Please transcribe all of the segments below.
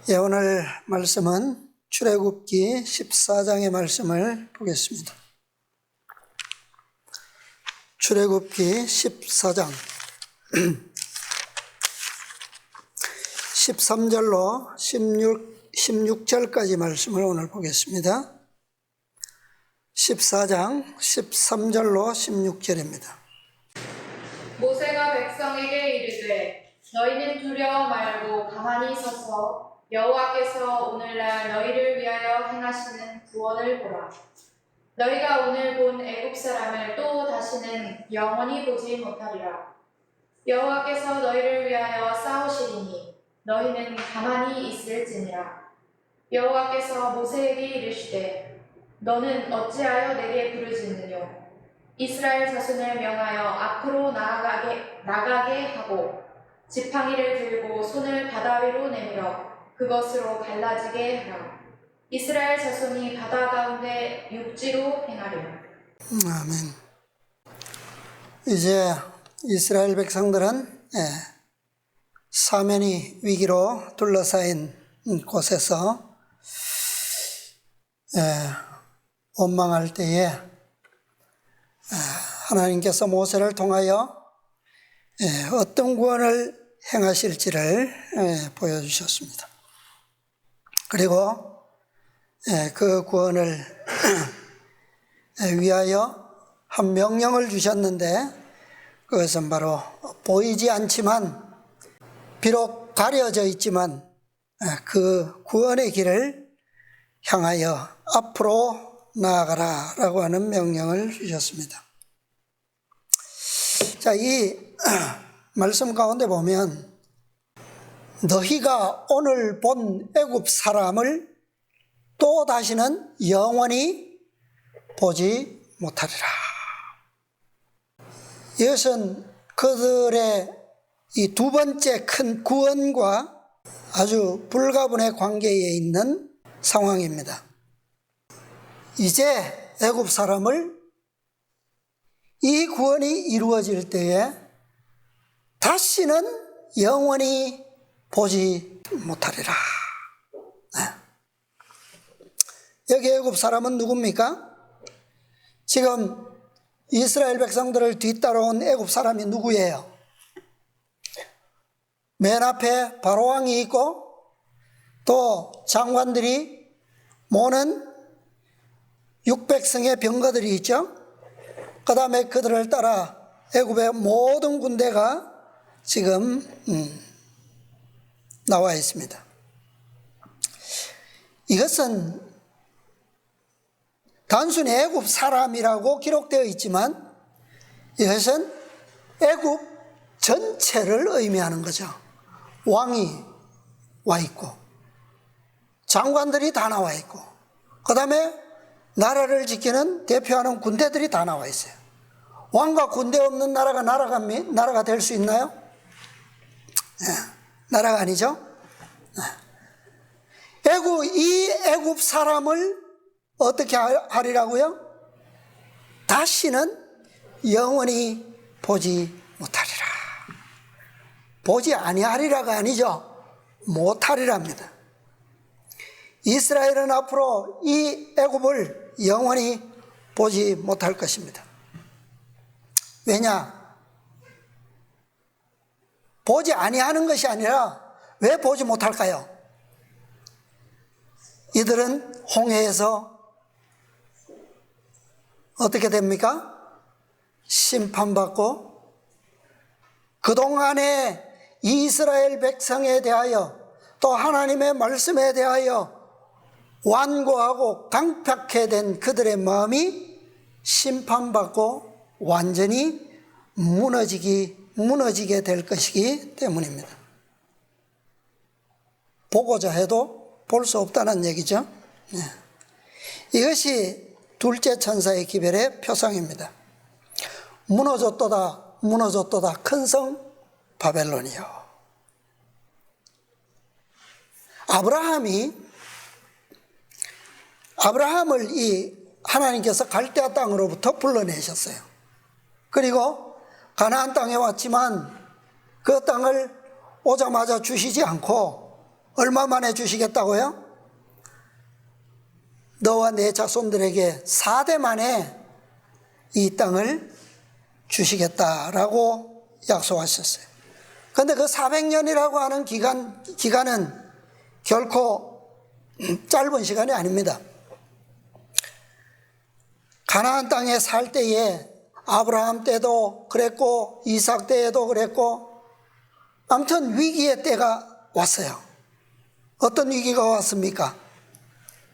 예, 오늘 말씀은 출애굽기 14장의 말씀을 보겠습니다. 출애굽기 14장 13절로 16절까지 말씀을 오늘 보겠습니다. 14장 13절로 16절입니다. 모세가 백성에게 이르되 너희는 두려워 말고 가만히 서서 여호와께서 오늘날 너희를 위하여 행하시는 구원을 보라. 너희가 오늘 본 애굽 사람을 또 다시는 영원히 보지 못하리라. 여호와께서 너희를 위하여 싸우시리니 너희는 가만히 있을지니라. 여호와께서 모세에게 이르시되 너는 어찌하여 내게 부르짖느뇨. 이스라엘 자손을 명하여 앞으로 나가게 하고 지팡이를 들고 손을 바다 위로 내밀어 그것으로 갈라지게 하라. 이스라엘 자손이 바다 가운데 육지로 행하리라. 아멘. 이제 이스라엘 백성들은 사면이 위기로 둘러싸인 곳에서 원망할 때에 하나님께서 모세를 통하여 어떤 구원을 행하실지를 보여주셨습니다. 그리고 그 구원을 위하여 한 명령을 주셨는데 그것은 바로 보이지 않지만 비록 가려져 있지만 그 구원의 길을 향하여 앞으로 나아가라 라고 하는 명령을 주셨습니다. 자, 이 말씀 가운데 보면 너희가 오늘 본 애굽 사람을 또 다시는 영원히 보지 못하리라. 이것은 그들의 이 두 번째 큰 구원과 아주 불가분의 관계에 있는 상황입니다. 이제 애굽 사람을 이 구원이 이루어질 때에 다시는 영원히 보지 못하리라. 여기 애굽 사람은 누굽니까? 지금 이스라엘 백성들을 뒤따라온 애굽 사람이 누구예요? 맨 앞에 바로왕이 있고 또 장관들이 모는 600성의 병거들이 있죠. 그 다음에 그들을 따라 애굽의 모든 군대가 지금 나와 있습니다. 이것은 단순히 애굽 사람이라고 기록되어 있지만 이것은 애굽 전체를 의미하는 거죠. 왕이 와 있고 장관들이 다 나와 있고 그 다음에 나라를 지키는 대표하는 군대들이 다 나와 있어요. 왕과 군대 없는 나라가 될 수 있나요? 나라가 아니죠. 이 애굽 사람을 어떻게 하리라고요? 다시는 영원히 보지 못하리라. 보지 아니하리라가 아니죠. 못하리랍니다. 이스라엘은 앞으로 이 애굽을 영원히 보지 못할 것입니다. 왜냐? 보지 아니하는 것이 아니라 왜 보지 못할까요? 이들은 홍해에서 어떻게 됩니까? 심판받고 그동안의 이스라엘 백성에 대하여 또 하나님의 말씀에 대하여 완고하고 강팍해 된 그들의 마음이 심판받고 완전히 무너지게 될 것이기 때문입니다. 보고자 해도 볼 수 없다는 얘기죠. 이것이 둘째 천사의 기별의 표상입니다. 무너졌도다 큰 성 바벨론이요. 아브라함을 이 하나님께서 갈대아 땅으로부터 불러내셨어요. 그리고 가나안 땅에 왔지만 그 땅을 오자마자 주시지 않고 얼마 만에 주시겠다고요? 너와 내 자손들에게 4대 만에 이 땅을 주시겠다라고 약속하셨어요. 그런데 그 400년이라고 하는 기간은 결코 짧은 시간이 아닙니다. 가나안 땅에 살 때에 아브라함 때도 그랬고 이삭 때에도 그랬고 아무튼 위기의 때가 왔어요. 어떤 위기가 왔습니까?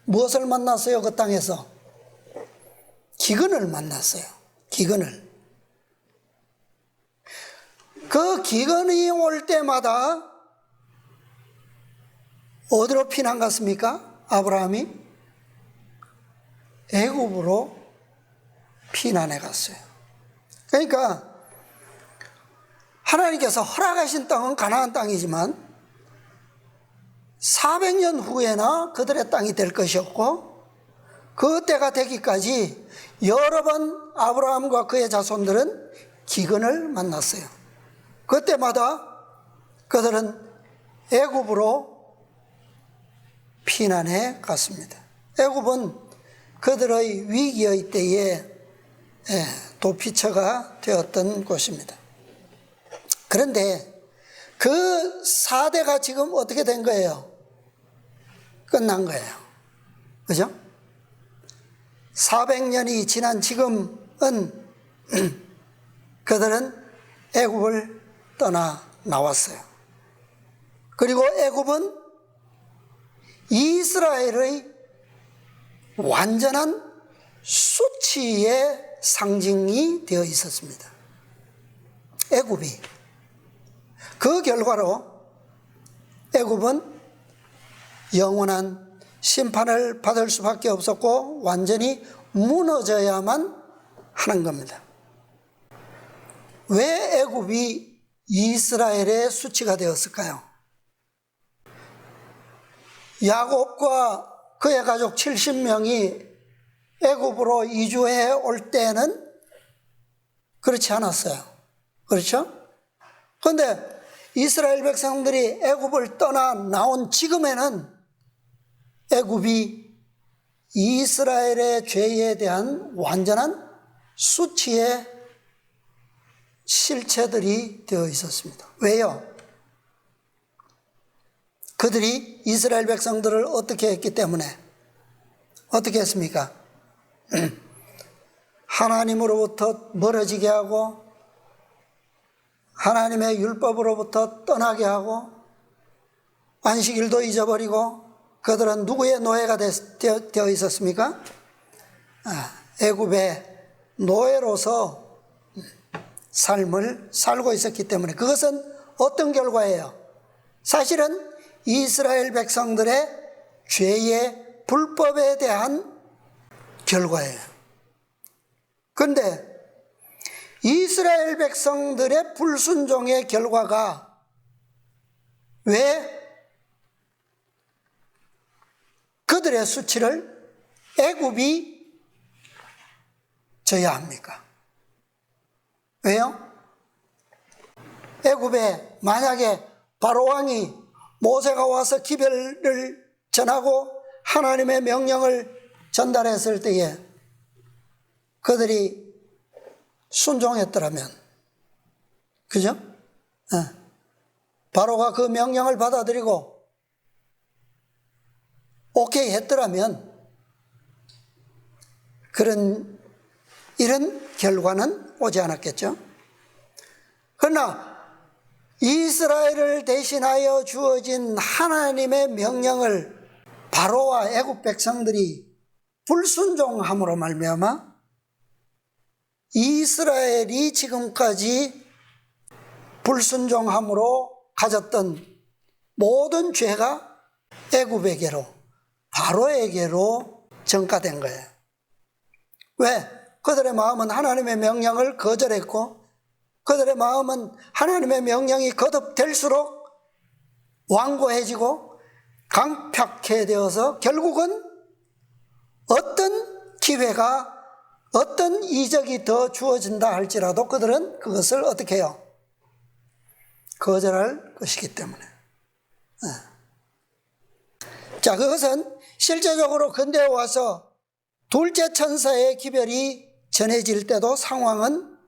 무엇을 만났어요? 그 땅에서 기근을 만났어요. 기근을. 그 기근이 올 때마다 어디로 피난 갔습니까? 아브라함이 애굽으로 피난해 갔어요. 그러니까 하나님께서 허락하신 땅은 가나안 땅이지만 400년 후에나 그들의 땅이 될 것이었고 그 때가 되기까지 여러 번 아브라함과 그의 자손들은 기근을 만났어요. 그때마다 그들은 애굽으로 피난해 갔습니다. 애굽은 그들의 위기의 때에 도피처가 되었던 곳입니다. 그런데 그 4대가 지금 어떻게 된 거예요? 끝난 거예요. 그죠? 400년이 지난 지금은 그들은 애굽을 떠나 나왔어요. 그리고 애굽은 이스라엘의 완전한 수치의 상징이 되어 있었습니다. 애굽이. 그 결과로 애굽은 영원한 심판을 받을 수밖에 없었고 완전히 무너져야만 하는 겁니다. 왜 애굽이 이스라엘의 수치가 되었을까요? 야곱과 그의 가족 70명이 애굽으로 이주해 올 때는 그렇지 않았어요. 그렇죠? 그런데 이스라엘 백성들이 애굽을 떠나 나온 지금에는 애굽이 이스라엘의 죄에 대한 완전한 수치의 실체들이 되어 있었습니다. 왜요? 그들이 이스라엘 백성들을 어떻게 했기 때문에 어떻게 했습니까? 하나님으로부터 멀어지게 하고 하나님의 율법으로부터 떠나게 하고 안식일도 잊어버리고 그들은 누구의 노예가 되어 있었습니까? 애굽의 노예로서 삶을 살고 있었기 때문에 그것은 어떤 결과예요? 사실은 이스라엘 백성들의 죄의 불법에 대한 결과예요. 그런데 이스라엘 백성들의 불순종의 결과가 왜 그들의 수치를 애굽이 져야 합니까? 왜요? 애굽에 만약에 바로왕이 모세가 와서 기별을 전하고 하나님의 명령을 전달했을 때에 그들이 순종했더라면, 그죠? 바로가 그 명령을 받아들이고 오케이 했더라면 이런 결과는 오지 않았겠죠. 그러나 이스라엘을 대신하여 주어진 하나님의 명령을 바로와 애굽 백성들이 불순종함으로 말미암아 이스라엘이 지금까지 불순종함으로 가졌던 모든 죄가 애굽에게로 바로에게로 전가된 거예요. 왜? 그들의 마음은 하나님의 명령을 거절했고 그들의 마음은 하나님의 명령이 거듭될수록 완고해지고 강팍해 되어서 결국은 어떤 기회가 어떤 이적이 더 주어진다 할지라도 그들은 그것을 어떻게 해요? 거절할 것이기 때문에. 자, 그것은 실제적으로 근대에 와서 둘째 천사의 기별이 전해질 때도 상황은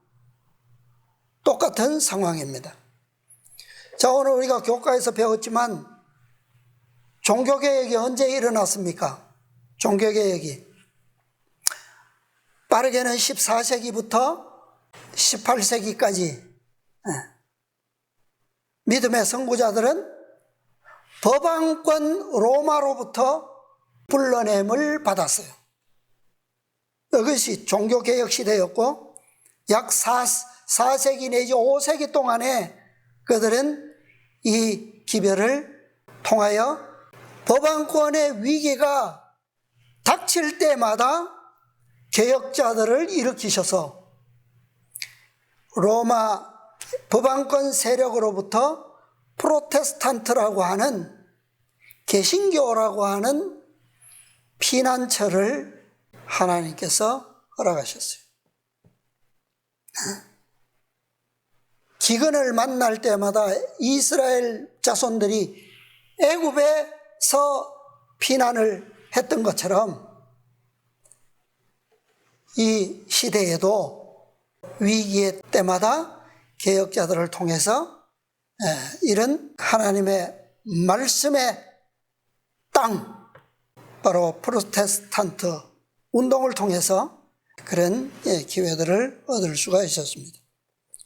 똑같은 상황입니다. 자, 오늘 우리가 교과에서 배웠지만 종교개혁이 언제 일어났습니까? 종교개혁이 빠르게는 14세기부터 18세기까지 믿음의 선구자들은 법왕권 로마로부터 불러냄을 받았어요. 이것이 종교개혁 시대였고 약 4세기 내지 5세기 동안에 그들은 이 기별을 통하여 법왕권의 위기가 닥칠 때마다 개혁자들을 일으키셔서 로마 법왕권 세력으로부터 프로테스탄트라고 하는 개신교라고 하는 피난처를 하나님께서 허락하셨어요. 기근을 만날 때마다 이스라엘 자손들이 애굽에서 피난을 했던 것처럼 이 시대에도 위기의 때마다 개혁자들을 통해서 이런 하나님의 말씀의 땅, 바로 프로테스탄트 운동을 통해서 그런 기회들을 얻을 수가 있었습니다.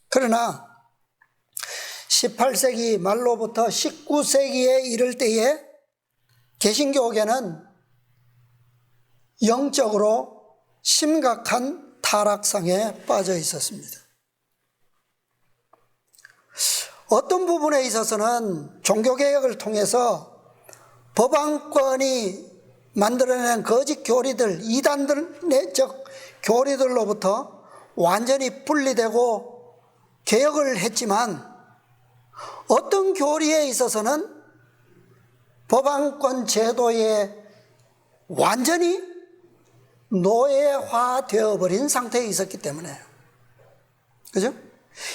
그러나 18세기 말로부터 19세기에 이를 때에 개신교계는 영적으로 심각한 타락상에 빠져 있었습니다. 어떤 부분에 있어서는 종교개혁을 통해서 법왕권이 만들어낸 거짓 교리들, 이단들적 교리들로부터 완전히 분리되고 개혁을 했지만 어떤 교리에 있어서는 법왕권 제도에 완전히 노예화되어 버린 상태에 있었기 때문에, 그죠?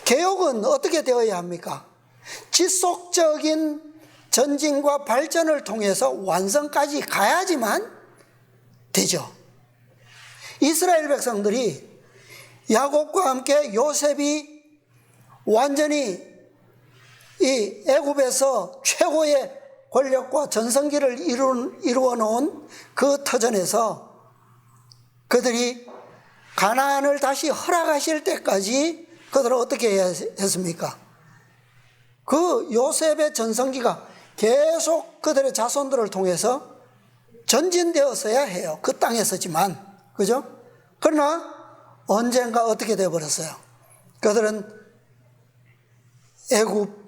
개혁은 어떻게 되어야 합니까? 지속적인 전진과 발전을 통해서 완성까지 가야지만 되죠. 이스라엘 백성들이 야곱과 함께 요셉이 완전히 이 애굽에서 최고의 권력과 전성기를 이루어 놓은 그 터전에서 그들이 가나안을 다시 허락하실 때까지 그들은 어떻게 해야 했습니까? 그 요셉의 전성기가 계속 그들의 자손들을 통해서 전진되었어야 해요. 그 땅에서지만. 그죠? 그러나 언젠가 어떻게 되어버렸어요? 그들은 애굽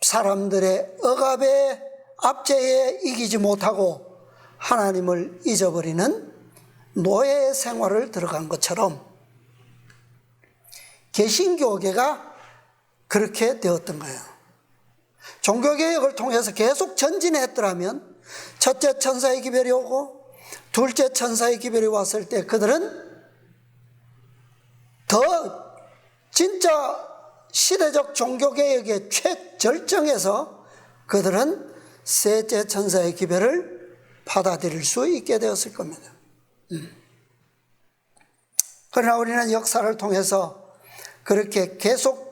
사람들의 억압의 압제에 이기지 못하고 하나님을 잊어버리는 노예 생활을 들어간 것처럼 개신교계가 그렇게 되었던 거예요. 종교개혁을 통해서 계속 전진했더라면 첫째 천사의 기별이 오고 둘째 천사의 기별이 왔을 때 그들은 더 진짜 시대적 종교개혁의 최절정에서 그들은 셋째 천사의 기별을 받아들일 수 있게 되었을 겁니다. 그러나 우리는 역사를 통해서 그렇게 계속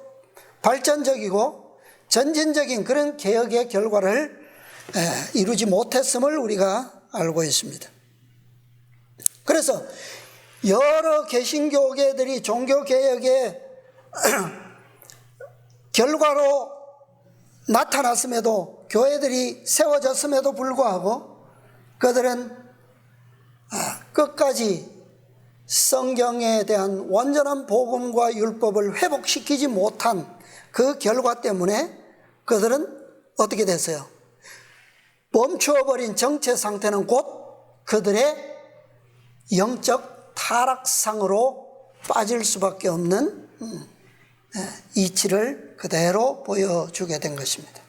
발전적이고 전진적인 그런 개혁의 결과를 이루지 못했음을 우리가 알고 있습니다. 그래서 여러 개신교계들이 종교개혁의 결과로 나타났음에도, 교회들이 세워졌음에도 불구하고 그들은 끝까지 성경에 대한 완전한 복음과 율법을 회복시키지 못한 그 결과 때문에 그들은 어떻게 됐어요? 멈추어버린 정체 상태는 곧 그들의 영적 타락상으로 빠질 수밖에 없는 이치를 그대로 보여주게 된 것입니다.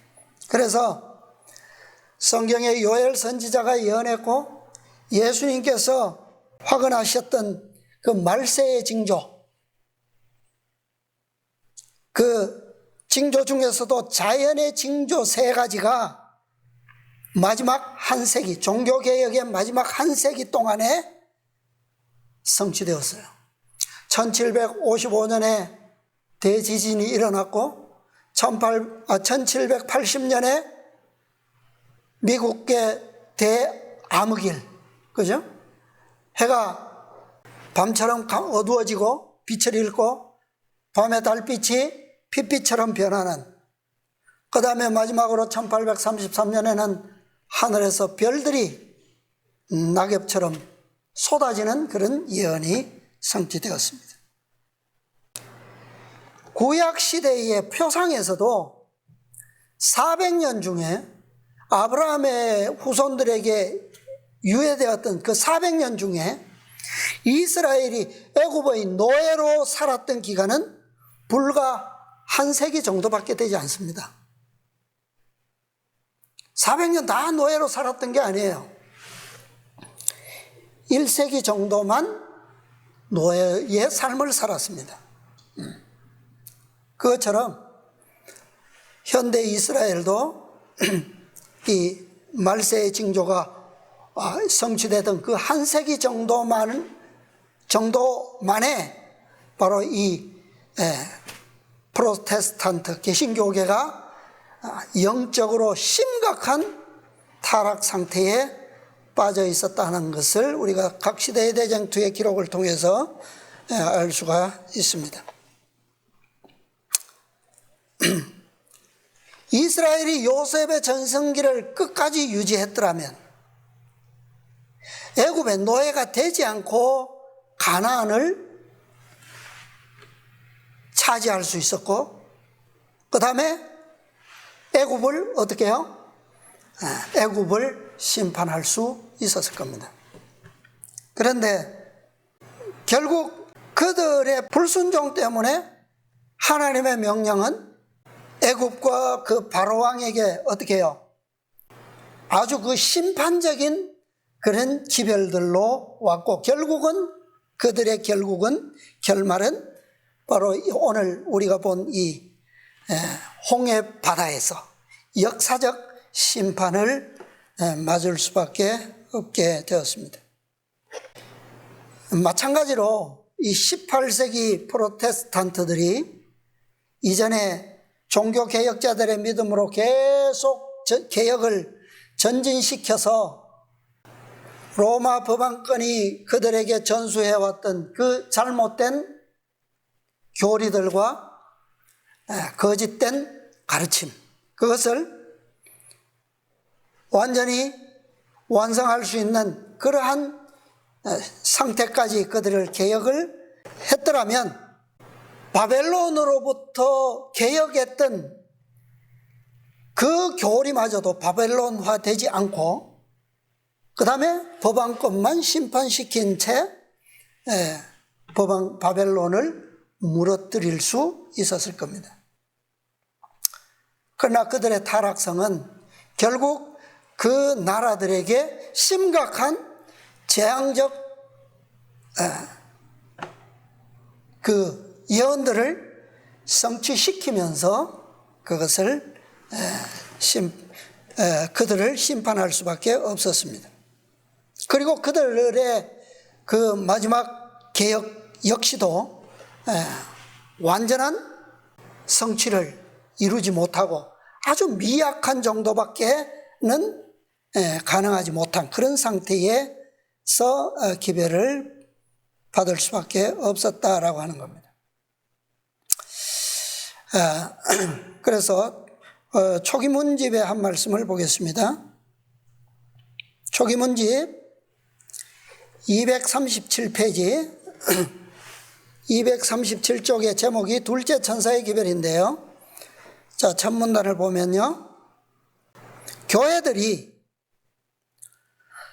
그래서 성경의 요엘 선지자가 예언했고 예수님께서 확언하셨던 그 말세의 징조, 그 징조 중에서도 자연의 징조 3가지가 마지막 한 세기, 종교개혁의 마지막 한 세기 동안에 성취되었어요. 1755년에 대지진이 일어났고 1780년에 미국의 대암흑일, 그죠? 해가 밤처럼 어두워지고 빛을 잃고 밤의 달빛이 핏빛처럼 변하는, 그 다음에 마지막으로 1833년에는 하늘에서 별들이 낙엽처럼 쏟아지는 그런 예언이 성취되었습니다. 구약시대의 표상에서도 400년 중에 아브라함의 후손들에게 유예되었던 그 400년 중에 이스라엘이 애굽의 노예로 살았던 기간은 불과 한 세기 정도밖에 되지 않습니다. 400년 다 노예로 살았던 게 아니에요. 1세기 정도만 노예의 삶을 살았습니다. 그것처럼 현대 이스라엘도 이 말세의 징조가 성취되던 그 한 세기 정도만에 바로 이 프로테스탄트 개신교계가 영적으로 심각한 타락 상태에 빠져 있었다는 것을 우리가 각 시대의 대쟁투의 기록을 통해서 알 수가 있습니다. 이스라엘이 요셉의 전성기를 끝까지 유지했더라면 애굽의 노예가 되지 않고 가나안을 차지할 수 있었고, 그 다음에 애굽을 어떻게 해요? 애굽을 심판할 수 있었을 겁니다. 그런데 결국 그들의 불순종 때문에 하나님의 명령은 애굽과 그 바로왕에게 어떻게 해요? 아주 그 심판적인 그런 기별들로 왔고, 결국은 그들의 결말은 바로 오늘 우리가 본 이 홍해 바다에서 역사적 심판을 맞을 수밖에 없게 되었습니다. 마찬가지로 이 18세기 프로테스탄트들이 이전에 종교개혁자들의 믿음으로 계속 개혁을 전진시켜서 로마 법안권이 그들에게 전수해왔던 그 잘못된 교리들과 거짓된 가르침, 그것을 완전히 완성할 수 있는 그러한 상태까지 그들을 개혁을 했더라면 바벨론으로부터 개혁했던 그 교리마저도 바벨론화 되지 않고 그 다음에 법안권만 심판시킨 채 바벨론을 무너뜨릴 수 있었을 겁니다. 그러나 그들의 타락성은 결국 그 나라들에게 심각한 재앙적 그 예언들을 성취시키면서 그것을 그들을 심판할 수밖에 없었습니다. 그리고 그들의 그 마지막 개혁 역시도 완전한 성취를 이루지 못하고 아주 미약한 정도밖에는 가능하지 못한 그런 상태에서 기별을 받을 수밖에 없었다라고 하는 겁니다. 그래서 초기문집의 한 말씀을 보겠습니다. 초기문집 237페이지 237쪽의 제목이 둘째 천사의 기별인데요. 자, 첫 문단을 보면요, 교회들이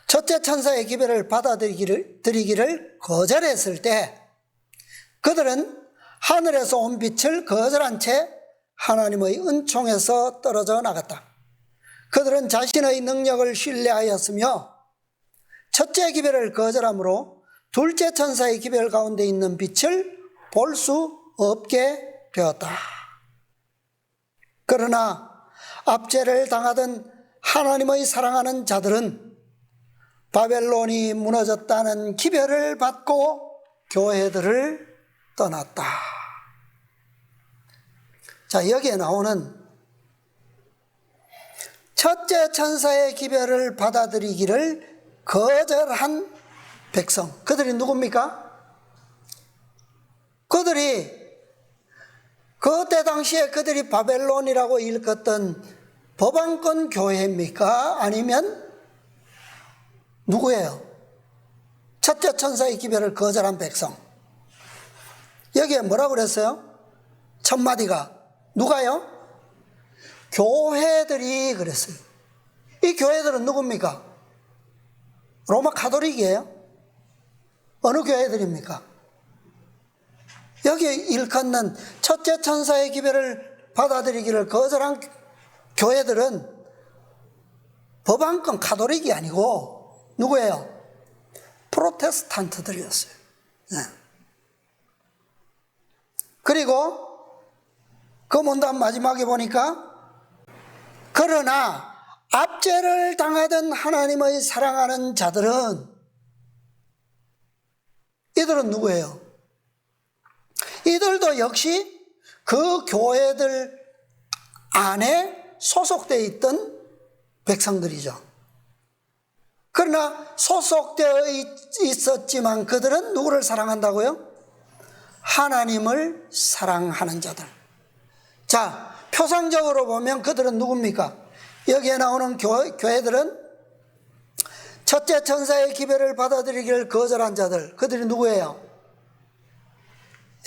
첫째 천사의 기별을 받아들이기를 거절했을 때 그들은 하늘에서 온 빛을 거절한 채 하나님의 은총에서 떨어져 나갔다. 그들은 자신의 능력을 신뢰하였으며 첫째 기별을 거절함으로 둘째 천사의 기별 가운데 있는 빛을 볼 수 없게 되었다. 그러나 압제를 당하던 하나님의 사랑하는 자들은 바벨론이 무너졌다는 기별을 받고 교회들을 떠났다. 자, 여기에 나오는 첫째 천사의 기별을 받아들이기를 거절한 백성, 그들이 누굽니까? 그들이 그때 당시에 그들이 바벨론이라고 일컫던 법왕권 교회입니까? 아니면 누구예요? 첫째 천사의 기별을 거절한 백성. 여기에 뭐라고 그랬어요? 첫 마디가 누가요? 교회들이 그랬어요. 이 교회들은 누굽니까? 로마 가톨릭이에요? 어느 교회들입니까? 여기 일컫는 첫째 천사의 기별을 받아들이기를 거절한 교회들은 법왕권 가톨릭이 아니고 누구예요? 프로테스탄트들이었어요. 네. 그리고 그 문단 마지막에 보니까 그러나 압제를 당하던 하나님의 사랑하는 자들은, 이들은 누구예요? 이들도 역시 그 교회들 안에 소속되어 있던 백성들이죠. 그러나 소속되어 있었지만 그들은 누구를 사랑한다고요? 하나님을 사랑하는 자들. 자, 표상적으로 보면 그들은 누굽니까? 여기에 나오는 교회들은 첫째 천사의 기별을 받아들이기를 거절한 자들, 그들이 누구예요?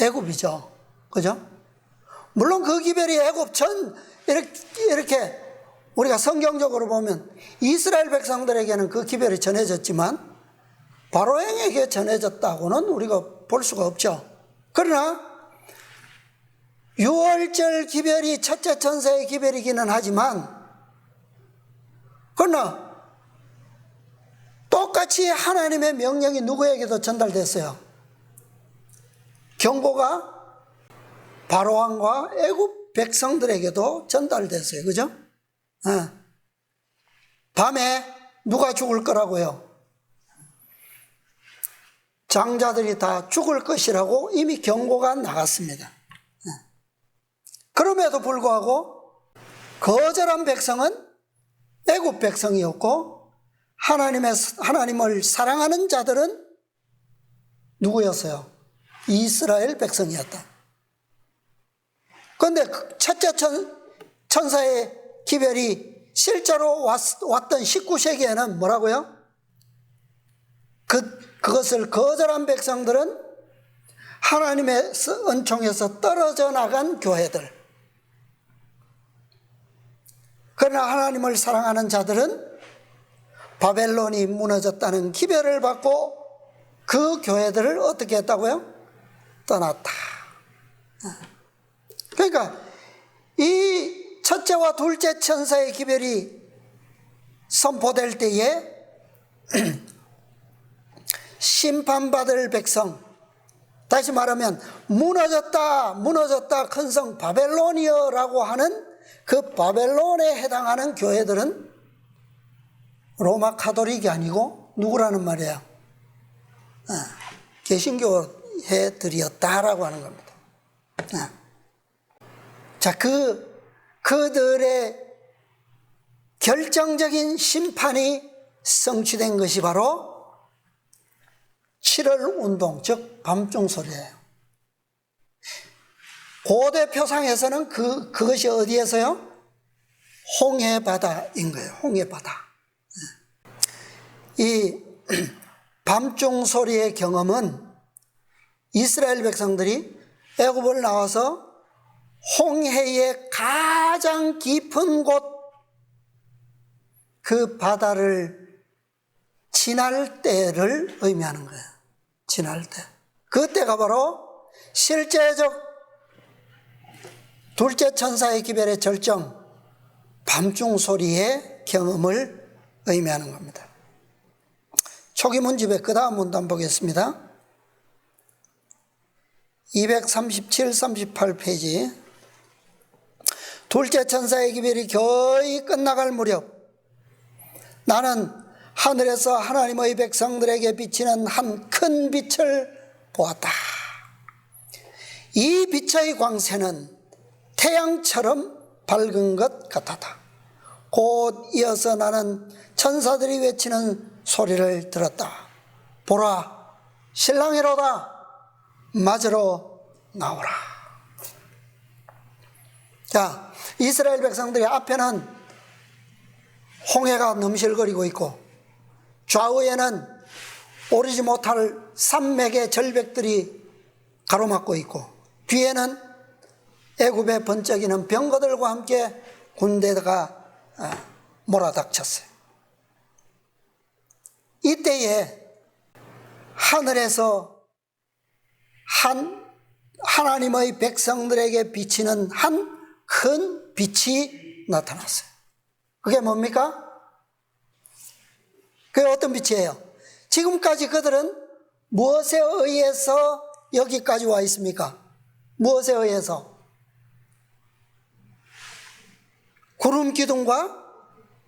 애굽이죠. 그죠? 물론 그 기별이 애굽 전, 이렇게 우리가 성경적으로 보면 이스라엘 백성들에게는 그 기별이 전해졌지만 바로에게 전해졌다고는 우리가 볼 수가 없죠. 그러나 유월절 기별이 첫째 천사의 기별이기는 하지만, 그러나 똑같이 하나님의 명령이 누구에게도 전달됐어요. 경고가 바로왕과 애굽 백성들에게도 전달됐어요. 그죠? 밤에 누가 죽을 거라고요? 장자들이 다 죽을 것이라고 이미 경고가 나갔습니다. 그럼에도 불구하고 거절한 백성은 애굽 백성이었고, 하나님을 사랑하는 자들은 누구였어요? 이스라엘 백성이었다. 그런데 첫째 천사의 기별이 실제로 왔던 19세기에는 뭐라고요? 그것을 거절한 백성들은 하나님의 은총에서 떨어져 나간 교회들. 그러나 하나님을 사랑하는 자들은 바벨론이 무너졌다는 기별을 받고 그 교회들을 어떻게 했다고요? 떠났다. 그러니까 이 첫째와 둘째 천사의 기별이 선포될 때에 심판받을 백성, 다시 말하면 무너졌다 큰 성 바벨론이여라고 하는 그 바벨론에 해당하는 교회들은 로마 가톨릭이 아니고 누구라는 말이에요? 개신교회들이었다라고 하는 겁니다. 자, 그들의 결정적인 심판이 성취된 것이 바로 7월 운동, 즉 밤중소리예요. 고대 표상에서는 그것이 어디에서요? 홍해바다인 거예요. 홍해바다. 이 밤중소리의 경험은 이스라엘 백성들이 애굽을 나와서 홍해의 가장 깊은 곳, 그 바다를 지날 때를 의미하는 거예요. 지날 때. 그때가 바로 실제적 둘째 천사의 기별의 절정, 밤중소리의 경험을 의미하는 겁니다. 초기 문집의 그 다음 문단 보겠습니다. 237, 38페이지. 둘째 천사의 기별이 거의 끝나갈 무렵 나는 하늘에서 하나님의 백성들에게 비치는 한 큰 빛을 보았다. 이 빛의 광새는 태양처럼 밝은 것 같았다. 곧 이어서 나는 천사들이 외치는 소리를 들었다. 보라, 신랑이로다. 맞으러 나오라. 자, 이스라엘 백성들이 앞에는 홍해가 넘실거리고 있고 좌우에는 오르지 못할 산맥의 절벽들이 가로막고 있고 뒤에는 애굽의 번쩍이는 병거들과 함께 군대가 몰아닥쳤어요. 이때에 하늘에서 하나님의 백성들에게 비치는 한 큰 빛이 나타났어요. 그게 뭡니까? 그게 어떤 빛이에요? 지금까지 그들은 무엇에 의해서 여기까지 와 있습니까? 무엇에 의해서? 구름 기둥과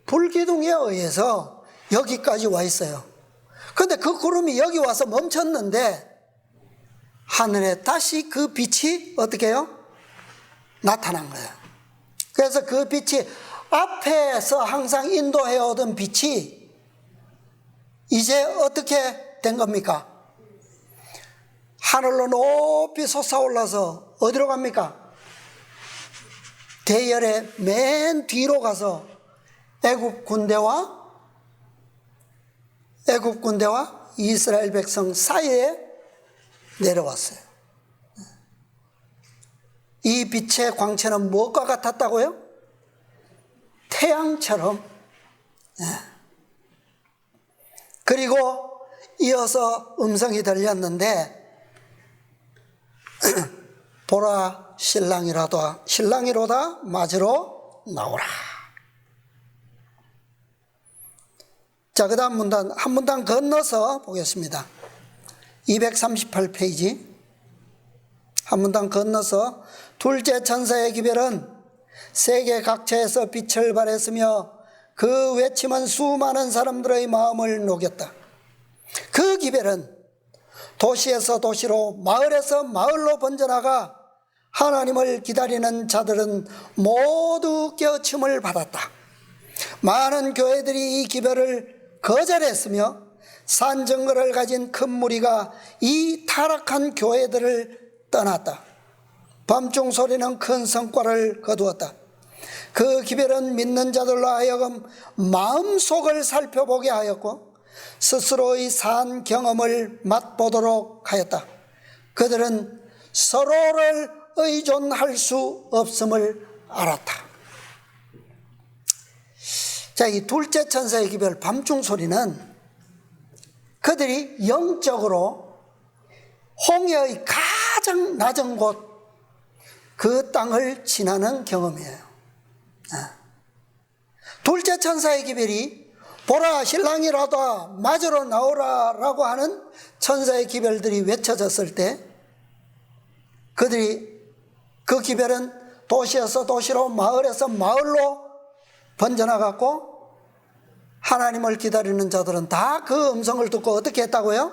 불 기둥에 의해서 여기까지 와 있어요. 그런데 그 구름이 여기 와서 멈췄는데 하늘에 다시 그 빛이 어떻게 해요? 나타난 거예요. 그래서 그 빛이 앞에서 항상 인도해 오던 빛이 이제 어떻게 된 겁니까? 하늘로 높이 솟아올라서 어디로 갑니까? 대열의 맨 뒤로 가서 애굽 군대와 이스라엘 백성 사이에 내려왔어요. 이 빛의 광채는 무엇과 같았다고요? 태양처럼. 그리고 이어서 음성이 들렸는데 보라, 신랑이로다. 맞으러 나오라. 자, 그 다음 문단, 한 문단 건너서 보겠습니다. 238페이지. 한 문단 건너서 둘째 천사의 기별은 세계 각처에서 빛을 발했으며 그 외침은 수많은 사람들의 마음을 녹였다. 그 기별은 도시에서 도시로, 마을에서 마을로 번져나가 하나님을 기다리는 자들은 모두 깨우침을 받았다. 많은 교회들이 이 기별을 거절했으며 산정거를 가진 큰 무리가 이 타락한 교회들을 떠났다. 밤중 소리는 큰 성과를 거두었다. 그 기별은 믿는 자들로 하여금 마음속을 살펴보게 하였고 스스로의 산 경험을 맛보도록 하였다. 그들은 서로를 의존할 수 없음을 알았다. 자, 이 둘째 천사의 기별 밤중 소리는 그들이 영적으로 홍해의 가장 낮은 곳, 그 땅을 지나는 경험이에요. 둘째 천사의 기별이 보라, 신랑이로다. 맞으러 나오라 라고 하는 천사의 기별들이 외쳐졌을 때 그들이 그 기별은 도시에서 도시로, 마을에서 마을로 번져나갔고 하나님을 기다리는 자들은 다 그 음성을 듣고 어떻게 했다고요?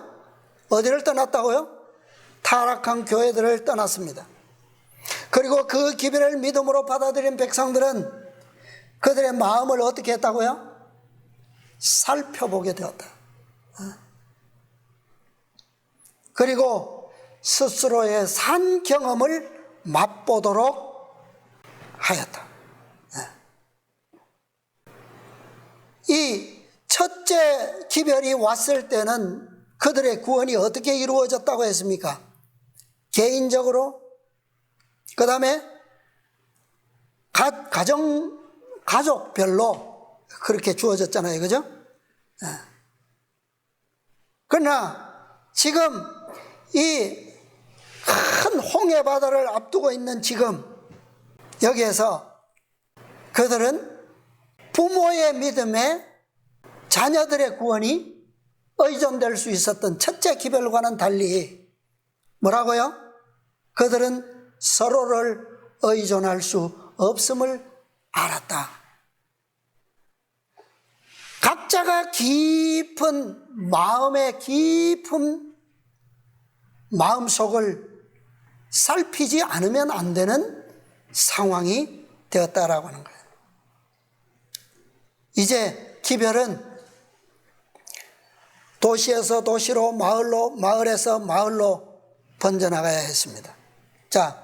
어디를 떠났다고요? 타락한 교회들을 떠났습니다. 그리고 그 기별을 믿음으로 받아들인 백성들은 그들의 마음을 어떻게 했다고요? 살펴보게 되었다. 그리고 스스로의 산 경험을 맛보도록 하였다. 이 첫째 기별이 왔을 때는 그들의 구원이 어떻게 이루어졌다고 했습니까? 개인적으로, 그 다음에 가족별로 그렇게 주어졌잖아요. 그죠? 그러나 지금 이 큰 홍해 바다를 앞두고 있는 지금 여기에서 그들은 부모의 믿음에 자녀들의 구원이 의존될 수 있었던 첫째 기별과는 달리 뭐라고요? 그들은 서로를 의존할 수 없음을 알았다. 각자가 깊은 마음의 깊은 마음속을 살피지 않으면 안 되는 상황이 되었다라고 하는 거예요. 이제 기별은 도시에서 도시로, 마을로, 마을에서 마을로 번져나가야 했습니다. 자,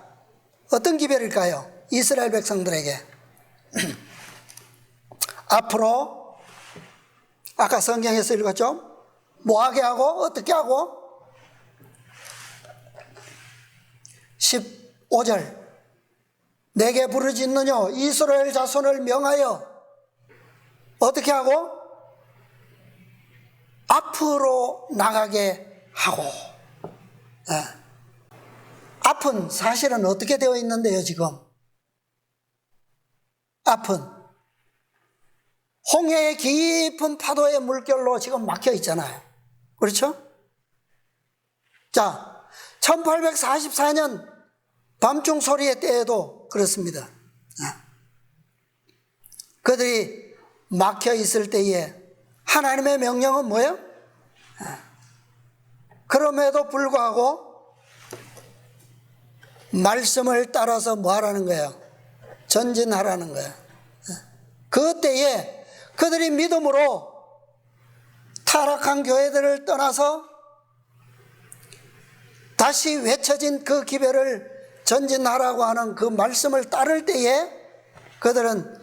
어떤 기별일까요? 이스라엘 백성들에게 앞으로 아까 성경에서 읽었죠? 뭐 하게 하고 어떻게 하고 15절 내게 부르짖느뇨 이스라엘 자손을 명하여 어떻게 하고 앞으로 나가게 하고. 앞은 사실은 어떻게 되어 있는데요, 지금? 앞은 홍해의 깊은 파도의 물결로 지금 막혀 있잖아요. 그렇죠? 자, 1844년 밤중 소리의 때에도 그렇습니다. 그들이 막혀 있을 때에 하나님의 명령은 뭐예요? 그럼에도 불구하고 말씀을 따라서 뭐 하라는 거예요? 전진하라는 거예요. 그때에 그들이 믿음으로 타락한 교회들을 떠나서 다시 외쳐진 그 기별을 전진하라고 하는 그 말씀을 따를 때에 그들은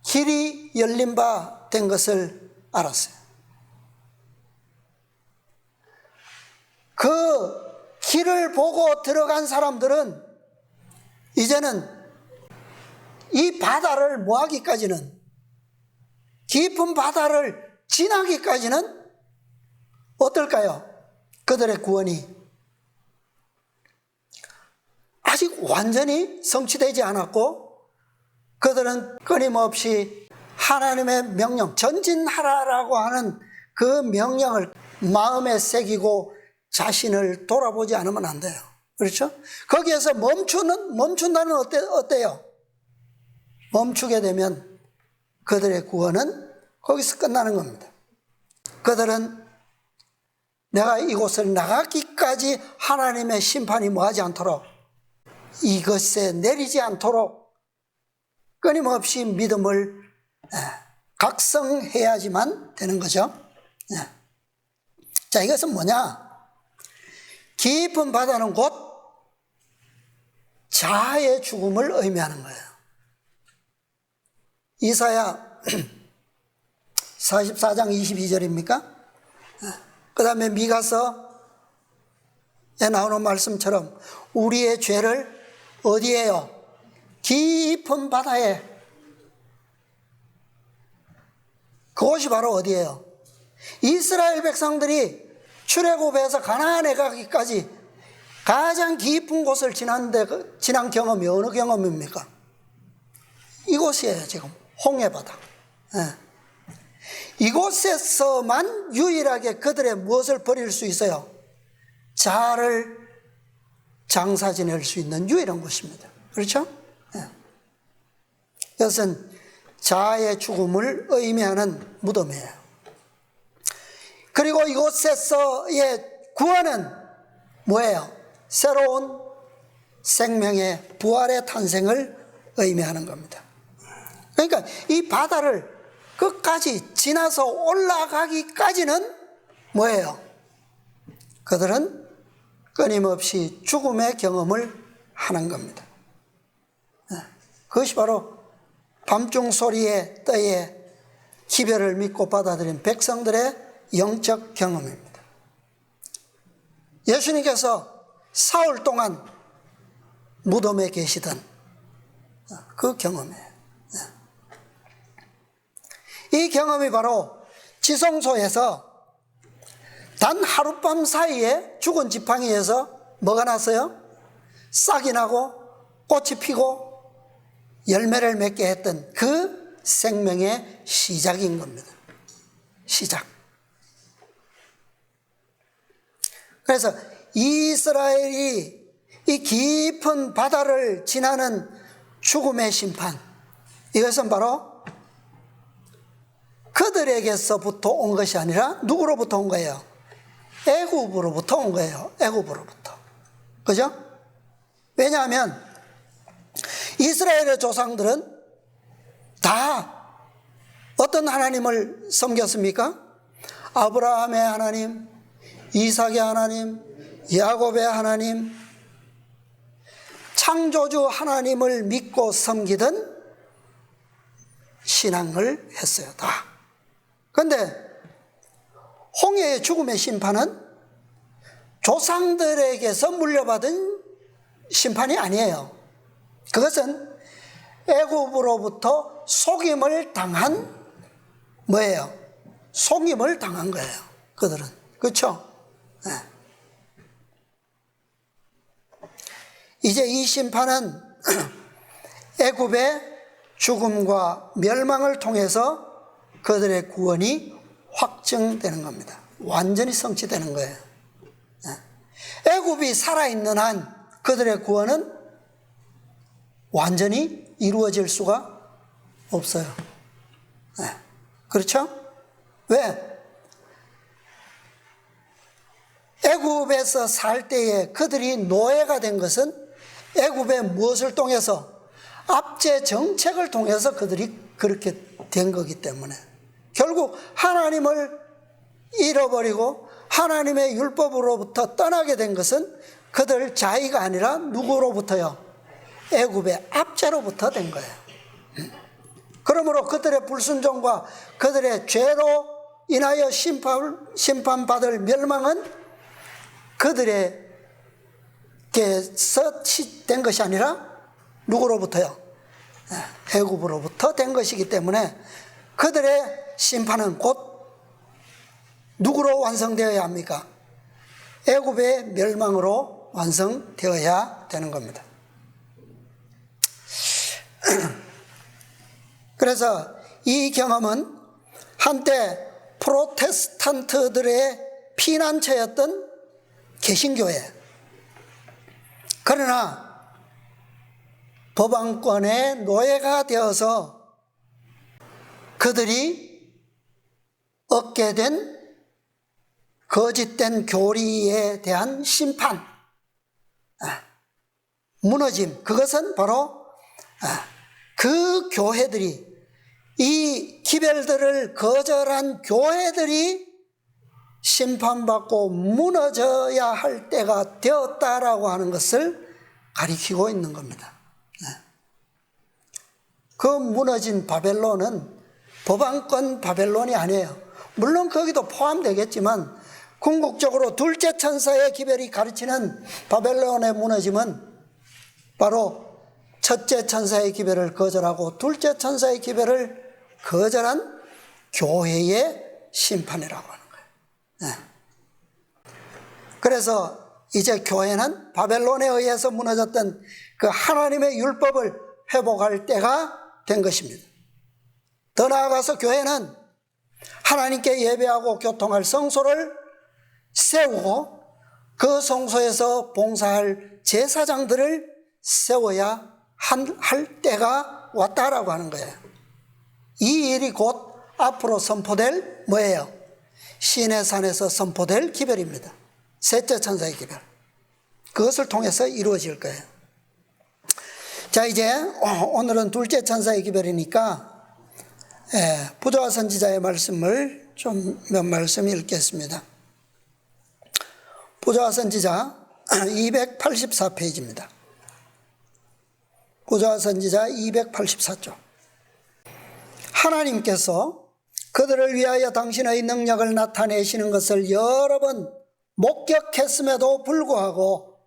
길이 열린 바 된 것을 알았어요. 그 길을 보고 들어간 사람들은 이제는 이 바다를 뭐 하기까지는, 깊은 바다를 지나기까지는 어떨까요? 그들의 구원이 아직 완전히 성취되지 않았고 그들은 끊임없이 하나님의 명령, 전진하라라고 하는 그 명령을 마음에 새기고 자신을 돌아보지 않으면 안 돼요. 그렇죠? 거기에서 멈춘다는 어때요? 멈추게 되면 그들의 구원은 거기서 끝나는 겁니다. 그들은 내가 이곳을 나가기까지 하나님의 심판이 뭐하지 않도록, 이것에 내리지 않도록 끊임없이 믿음을 각성해야지만 되는 거죠. 자, 이것은 뭐냐? 깊은 바다는 곧 자아의 죽음을 의미하는 거예요. 이사야 44장 22절입니까? 그 다음에 미가서에 나오는 말씀처럼 우리의 죄를 어디에요? 깊은 바다에. 그것이 바로 어디예요? 이스라엘 백성들이 출애굽에서 가나안에 가기까지 가장 깊은 곳을 지난 경험이 어느 경험입니까? 이곳이에요. 지금 홍해바다. 이곳에서만 유일하게 그들의 무엇을 버릴 수 있어요? 자아를 장사 지낼 수 있는 유일한 곳입니다. 그렇죠? 이것은 자아의 죽음을 의미하는 무덤이에요. 그리고 이곳에서의 구원은 뭐예요? 새로운 생명의 부활의 탄생을 의미하는 겁니다. 그러니까 이 바다를 끝까지 지나서 올라가기까지는 뭐예요? 그들은 끊임없이 죽음의 경험을 하는 겁니다. 그것이 바로 밤중 소리의 때에 기별을 믿고 받아들인 백성들의 영적 경험입니다. 예수님께서 사흘 동안 무덤에 계시던 그 경험이에요. 이 경험이 바로 지성소에서 단 하룻밤 사이에 죽은 지팡이에서 뭐가 났어요? 싹이 나고 꽃이 피고 열매를 맺게 했던 그 생명의 시작인 겁니다. 시작. 그래서 이스라엘이 이 깊은 바다를 지나는 죽음의 심판, 이것은 바로 그 그들에게서부터 온 것이 아니라 누구로부터 온 거예요? 애굽으로부터 온 거예요. 애굽으로부터. 그죠? 왜냐하면 이스라엘의 조상들은 다 어떤 하나님을 섬겼습니까? 아브라함의 하나님, 이삭의 하나님, 야곱의 하나님, 창조주 하나님을 믿고 섬기던 신앙을 했어요. 다. 그런데 홍해의 죽음의 심판은 조상들에게서 물려받은 심판이 아니에요. 그것은 애굽으로부터 속임을 당한 뭐예요? 속임을 당한 거예요. 그들은. 그렇죠? 네. 이제 이 심판은 애굽의 죽음과 멸망을 통해서 그들의 구원이 확증되는 겁니다. 완전히 성취되는 거예요. 네. 애굽이 살아있는 한 그들의 구원은 완전히 이루어질 수가 없어요. 네. 그렇죠? 왜? 애굽에서 살 때에 그들이 노예가 된 것은 애굽의 무엇을 통해서? 압제 정책을 통해서 그들이 그렇게 된 거기 때문에 결국 하나님을 잃어버리고 하나님의 율법으로부터 떠나게 된 것은 그들 자의가 아니라 누구로부터요? 애굽의 압제로부터 된 거예요. 그러므로 그들의 불순종과 그들의 죄로 인하여 심판받을 멸망은 그들에게서 된 것이 아니라 누구로부터요? 애굽으로부터 된 것이기 때문에 그들의 심판은 곧 누구로 완성되어야 합니까? 애굽의 멸망으로 완성되어야 되는 겁니다. 그래서 이 경험은 한때 프로테스탄트들의 피난처였던 개신교회, 그러나 법왕권의 노예가 되어서 그들이 얻게 된 거짓된 교리에 대한 심판, 무너짐, 그것은 바로 그 교회들이, 이 기별들을 거절한 교회들이 심판받고 무너져야 할 때가 되었다라고 하는 것을 가리키고 있는 겁니다. 그 무너진 바벨론은 법왕권 바벨론이 아니에요. 물론 거기도 포함되겠지만 궁극적으로 둘째 천사의 기별이 가르치는 바벨론의 무너짐은 바로 첫째 천사의 기별을 거절하고 둘째 천사의 기별을 거절한 교회의 심판이라고 하는 거예요. 그래서 이제 교회는 바벨론에 의해서 무너졌던 그 하나님의 율법을 회복할 때가 된 것입니다. 더 나아가서 교회는 하나님께 예배하고 교통할 성소를 세우고 그 성소에서 봉사할 제사장들을 세워야 할 때가 왔다라고 하는 거예요. 이 일이 곧 앞으로 선포될 뭐예요? 시내 산에서 선포될 기별입니다. 셋째 천사의 기별. 그것을 통해서 이루어질 거예요. 자, 이제 오늘은 둘째 천사의 기별이니까 부조화 선지자의 말씀을 좀 몇 말씀 읽겠습니다. 부조화 선지자 284페이지입니다. 부조화 선지자 284쪽. 하나님께서 그들을 위하여 당신의 능력을 나타내시는 것을 여러 번 목격했음에도 불구하고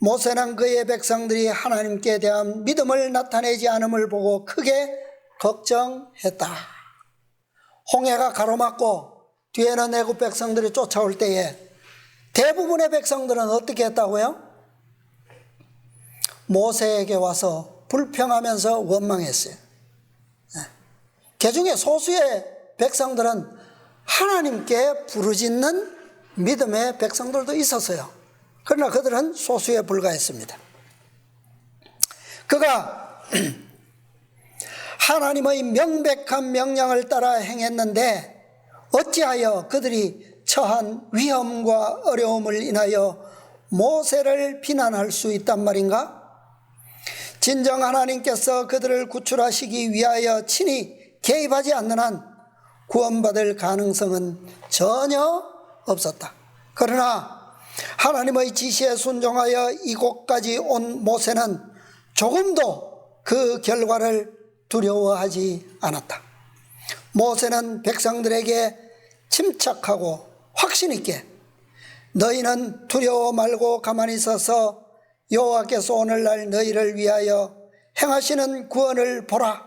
모세랑 그의 백성들이 하나님께 대한 믿음을 나타내지 않음을 보고 크게 걱정했다. 홍해가 가로막고 뒤에는 애굽 백성들이 쫓아올 때에 대부분의 백성들은 어떻게 했다고요? 모세에게 와서 불평하면서 원망했어요. 그중에 소수의 백성들은 하나님께 부르짖는 믿음의 백성들도 있었어요. 그러나 그들은 소수에 불과했습니다. 그가 하나님의 명백한 명령을 따라 행했는데 어찌하여 그들이 처한 위험과 어려움을 인하여 모세를 비난할 수 있단 말인가? 진정 하나님께서 그들을 구출하시기 위하여 친히 개입하지 않는 한 구원받을 가능성은 전혀 없었다. 그러나 하나님의 지시에 순종하여 이곳까지 온 모세는 조금도 그 결과를 두려워하지 않았다. 모세는 백성들에게 침착하고 확신 있게 너희는 두려워 말고 가만히 서서 여호와께서 오늘날 너희를 위하여 행하시는 구원을 보라.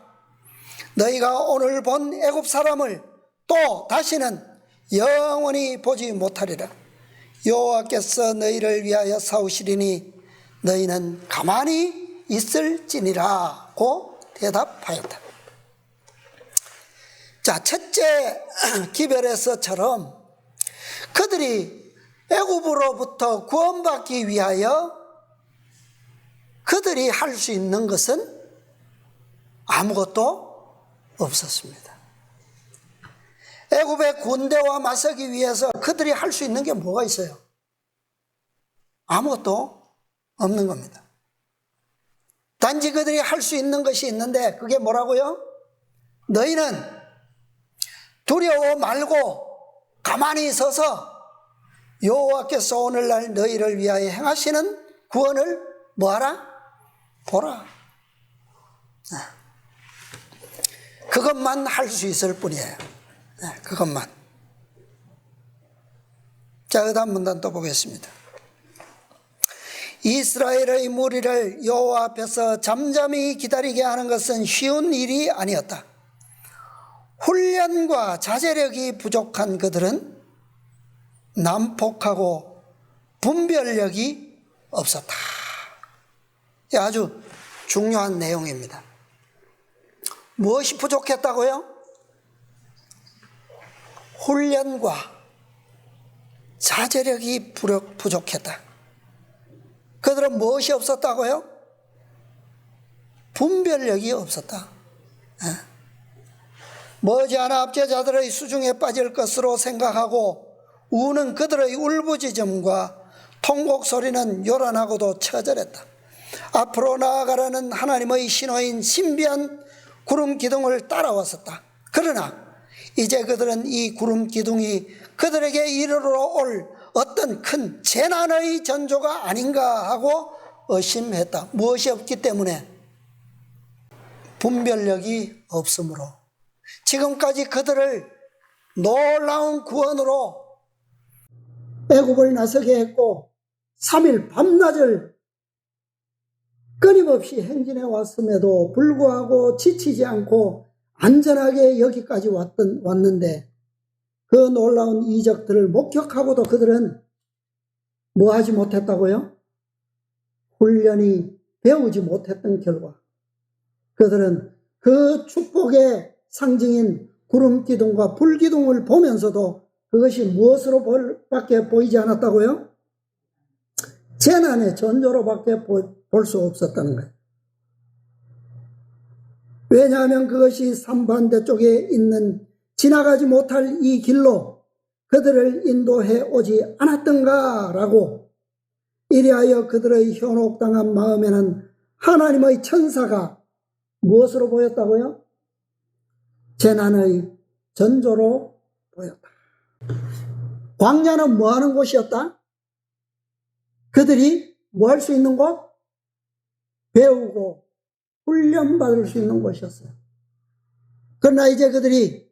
너희가 오늘 본 애굽 사람을 또 다시는 영원히 보지 못하리라. 여호와께서 너희를 위하여 싸우시리니 너희는 가만히 있을지니라고 대답하였다. 자, 첫째 기별에서처럼 그들이 애굽으로부터 구원받기 위하여 그들이 할 수 있는 것은 아무것도 없었습니다. 애굽의 군대와 맞서기 위해서 그들이 할 수 있는 게 뭐가 있어요? 아무것도 없는 겁니다. 단지 그들이 할 수 있는 것이 있는데 그게 뭐라고요? 너희는 두려워 말고 가만히 서서 여호와께서 오늘날 너희를 위하여 행하시는 구원을 뭐하라? 보라. 그것만 할 수 있을 뿐이에요. 그것만. 자, 그 다음 문단 또 보겠습니다. 이스라엘의 무리를 여호와 앞에서 잠잠히 기다리게 하는 것은 쉬운 일이 아니었다. 훈련과 자제력이 부족한 그들은 난폭하고 분별력이 없었다. 아주 중요한 내용입니다. 무엇이 부족했다고요? 훈련과 자제력이 부족했다. 그들은 무엇이 없었다고요? 분별력이 없었다. 머지않아 압제자들의 수중에 빠질 것으로 생각하고 우는 그들의 울부짖음과 통곡 소리는 요란하고도 처절했다. 앞으로 나아가라는 하나님의 신호인 신비한 구름 기둥을 따라왔었다. 그러나 이제 그들은 이 구름 기둥이 그들에게 이르러 올 어떤 큰 재난의 전조가 아닌가 하고 의심했다. 무엇이 없기 때문에? 분별력이 없으므로. 지금까지 그들을 놀라운 구원으로 애굽을 나서게 했고 3일 밤낮을 끊임없이 행진해 왔음에도 불구하고 지치지 않고 안전하게 여기까지 왔는데 그 놀라운 이적들을 목격하고도 그들은 뭐 하지 못했다고요? 훈련이 배우지 못했던 결과 그들은 그 축복의 상징인 구름 기둥과 불 기둥을 보면서도 그것이 무엇으로 밖에 보이지 않았다고요? 재난의 전조로밖에 볼 수 없었다는 거예요. 왜냐하면 그것이 산반대 쪽에 있는 지나가지 못할 이 길로 그들을 인도해 오지 않았던가라고. 이리하여 그들의 현혹당한 마음에는 하나님의 천사가 무엇으로 보였다고요? 재난의 전조로 보였다. 광야는 뭐 하는 곳이었다? 그들이 뭐 할 수 있는 곳? 배우고 훈련받을 수 있는 곳이었어요. 그러나 이제 그들이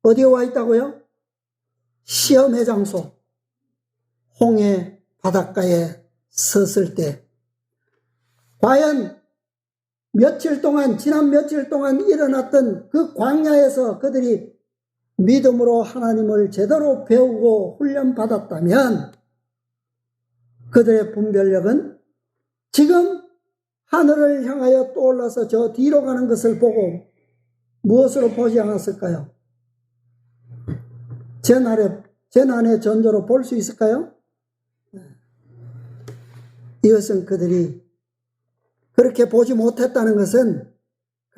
어디에 와 있다고요? 시험의 장소, 홍해 바닷가에 섰을 때 과연 지난 며칠 동안 일어났던 그 광야에서 그들이 믿음으로 하나님을 제대로 배우고 훈련받았다면 그들의 분별력은 지금 하늘을 향하여 떠올라서 저 뒤로 가는 것을 보고 무엇으로 보지 않았을까요? 재난의 전조로 볼 수 있을까요? 이것은 그들이 그렇게 보지 못했다는 것은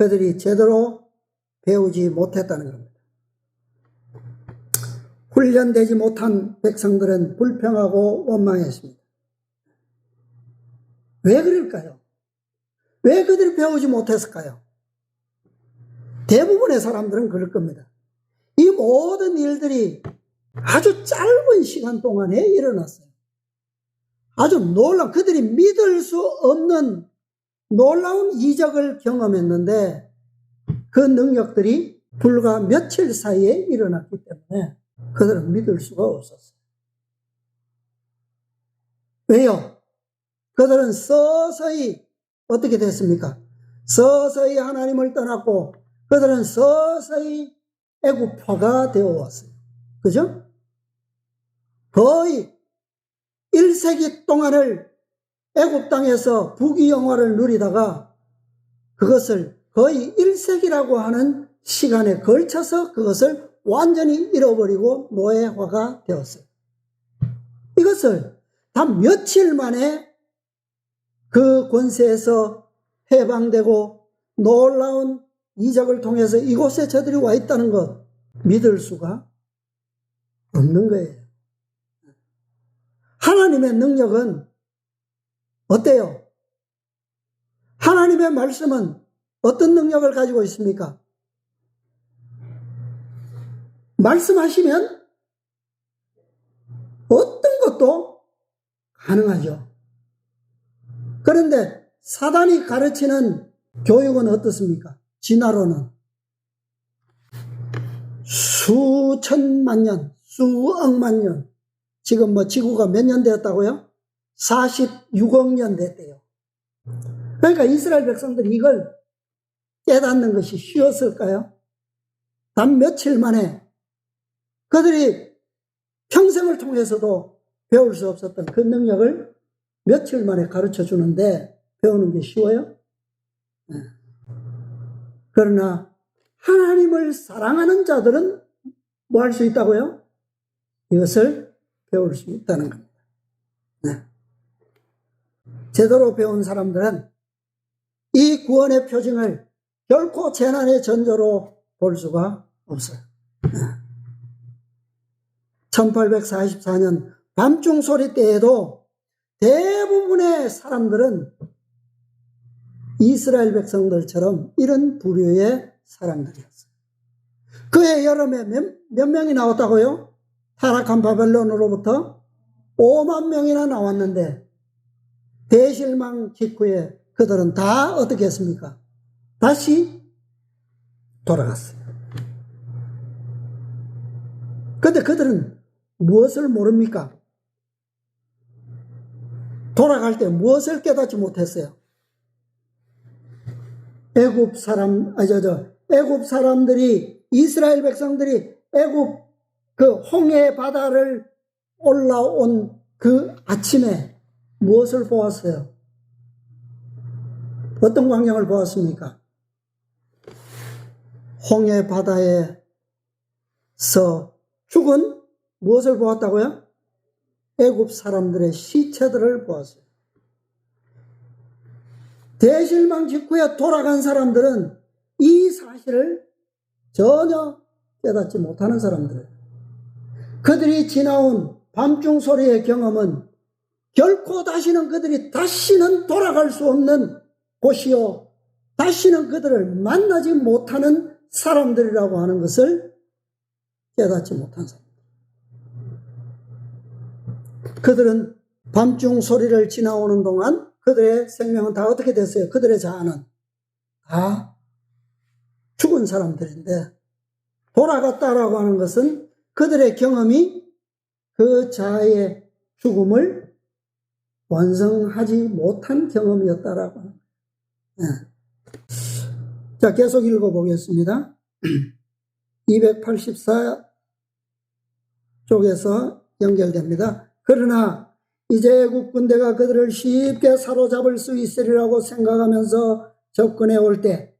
그들이 제대로 배우지 못했다는 겁니다. 훈련되지 못한 백성들은 불평하고 원망했습니다. 왜 그럴까요? 왜 그들이 배우지 못했을까요? 대부분의 사람들은 그럴 겁니다. 이 모든 일들이 아주 짧은 시간 동안에 일어났어요. 아주 그들이 믿을 수 없는 놀라운 이적을 경험했는데 그 능력들이 불과 며칠 사이에 일어났기 때문에 그들은 믿을 수가 없었어요. 왜요? 그들은 서서히 어떻게 됐습니까? 서서히 하나님을 떠났고 그들은 서서히 애굽파가 되어왔어요. 그죠? 거의 1세기 동안을 애굽 땅에서 부귀영화를 누리다가 그것을 거의 1세기라고 하는 시간에 걸쳐서 그것을 완전히 잃어버리고 노예화가 되었어요. 이것을 단 며칠 만에 그 권세에서 해방되고 놀라운 이적을 통해서 이곳에 저들이 와 있다는 것 믿을 수가 없는 거예요. 하나님의 능력은 어때요? 하나님의 말씀은 어떤 능력을 가지고 있습니까? 말씀하시면 어떤 것도 가능하죠. 그런데 사단이 가르치는 교육은 어떻습니까? 진화론은 수천만 년, 수억만 년, 지금 지구가 몇 년 되었다고요? 46억 년 됐대요. 그러니까 이스라엘 백성들이 이걸 깨닫는 것이 쉬웠을까요? 단 며칠 만에 그들이 평생을 통해서도 배울 수 없었던 그 능력을 며칠 만에 가르쳐 주는데 배우는 게 쉬워요? 네. 그러나 하나님을 사랑하는 자들은 뭐 할 수 있다고요? 이것을 배울 수 있다는 겁니다. 네. 제대로 배운 사람들은 이 구원의 표징을 결코 재난의 전조로 볼 수가 없어요. 1844년 밤중 소리 때에도 대부분의 사람들은 이스라엘 백성들처럼 이런 부류의 사람들이었어요. 그해 여름에 몇 명이 나왔다고요? 타락한 바벨론으로부터 5만 명이나 나왔는데 대실망 직후에 그들은 다 어떻게 했습니까? 다시 돌아갔어요. 그런데 그들은 무엇을 모릅니까? 돌아갈 때 무엇을 깨닫지 못했어요? 애굽 사람들이, 이스라엘 백성들이 애굽 그 홍해 바다를 올라온 그 아침에 무엇을 보았어요? 어떤 광경을 보았습니까? 홍해 바다에서 죽은 무엇을 보았다고요? 애굽 사람들의 시체들을 보았어요. 대실망 직후에 돌아간 사람들은 이 사실을 전혀 깨닫지 못하는 사람들이에요. 그들이 지나온 밤중 소리의 경험은 결코 다시는 돌아갈 수 없는 곳이요, 다시는 그들을 만나지 못하는 사람들이라고 하는 것을 깨닫지 못한 사람들. 그들은 밤중 소리를 지나오는 동안 그들의 생명은 다 어떻게 됐어요? 그들의 자아는 다 죽은 사람들인데, 돌아갔다라고 하는 것은 그들의 경험이 그 자아의 죽음을 완성하지 못한 경험이었다라고 하는 거예요. 네. 자, 계속 읽어보겠습니다. 284쪽에서 연결됩니다. 그러나 이제 애국 군대가 그들을 쉽게 사로잡을 수 있으리라고 생각하면서 접근해 올 때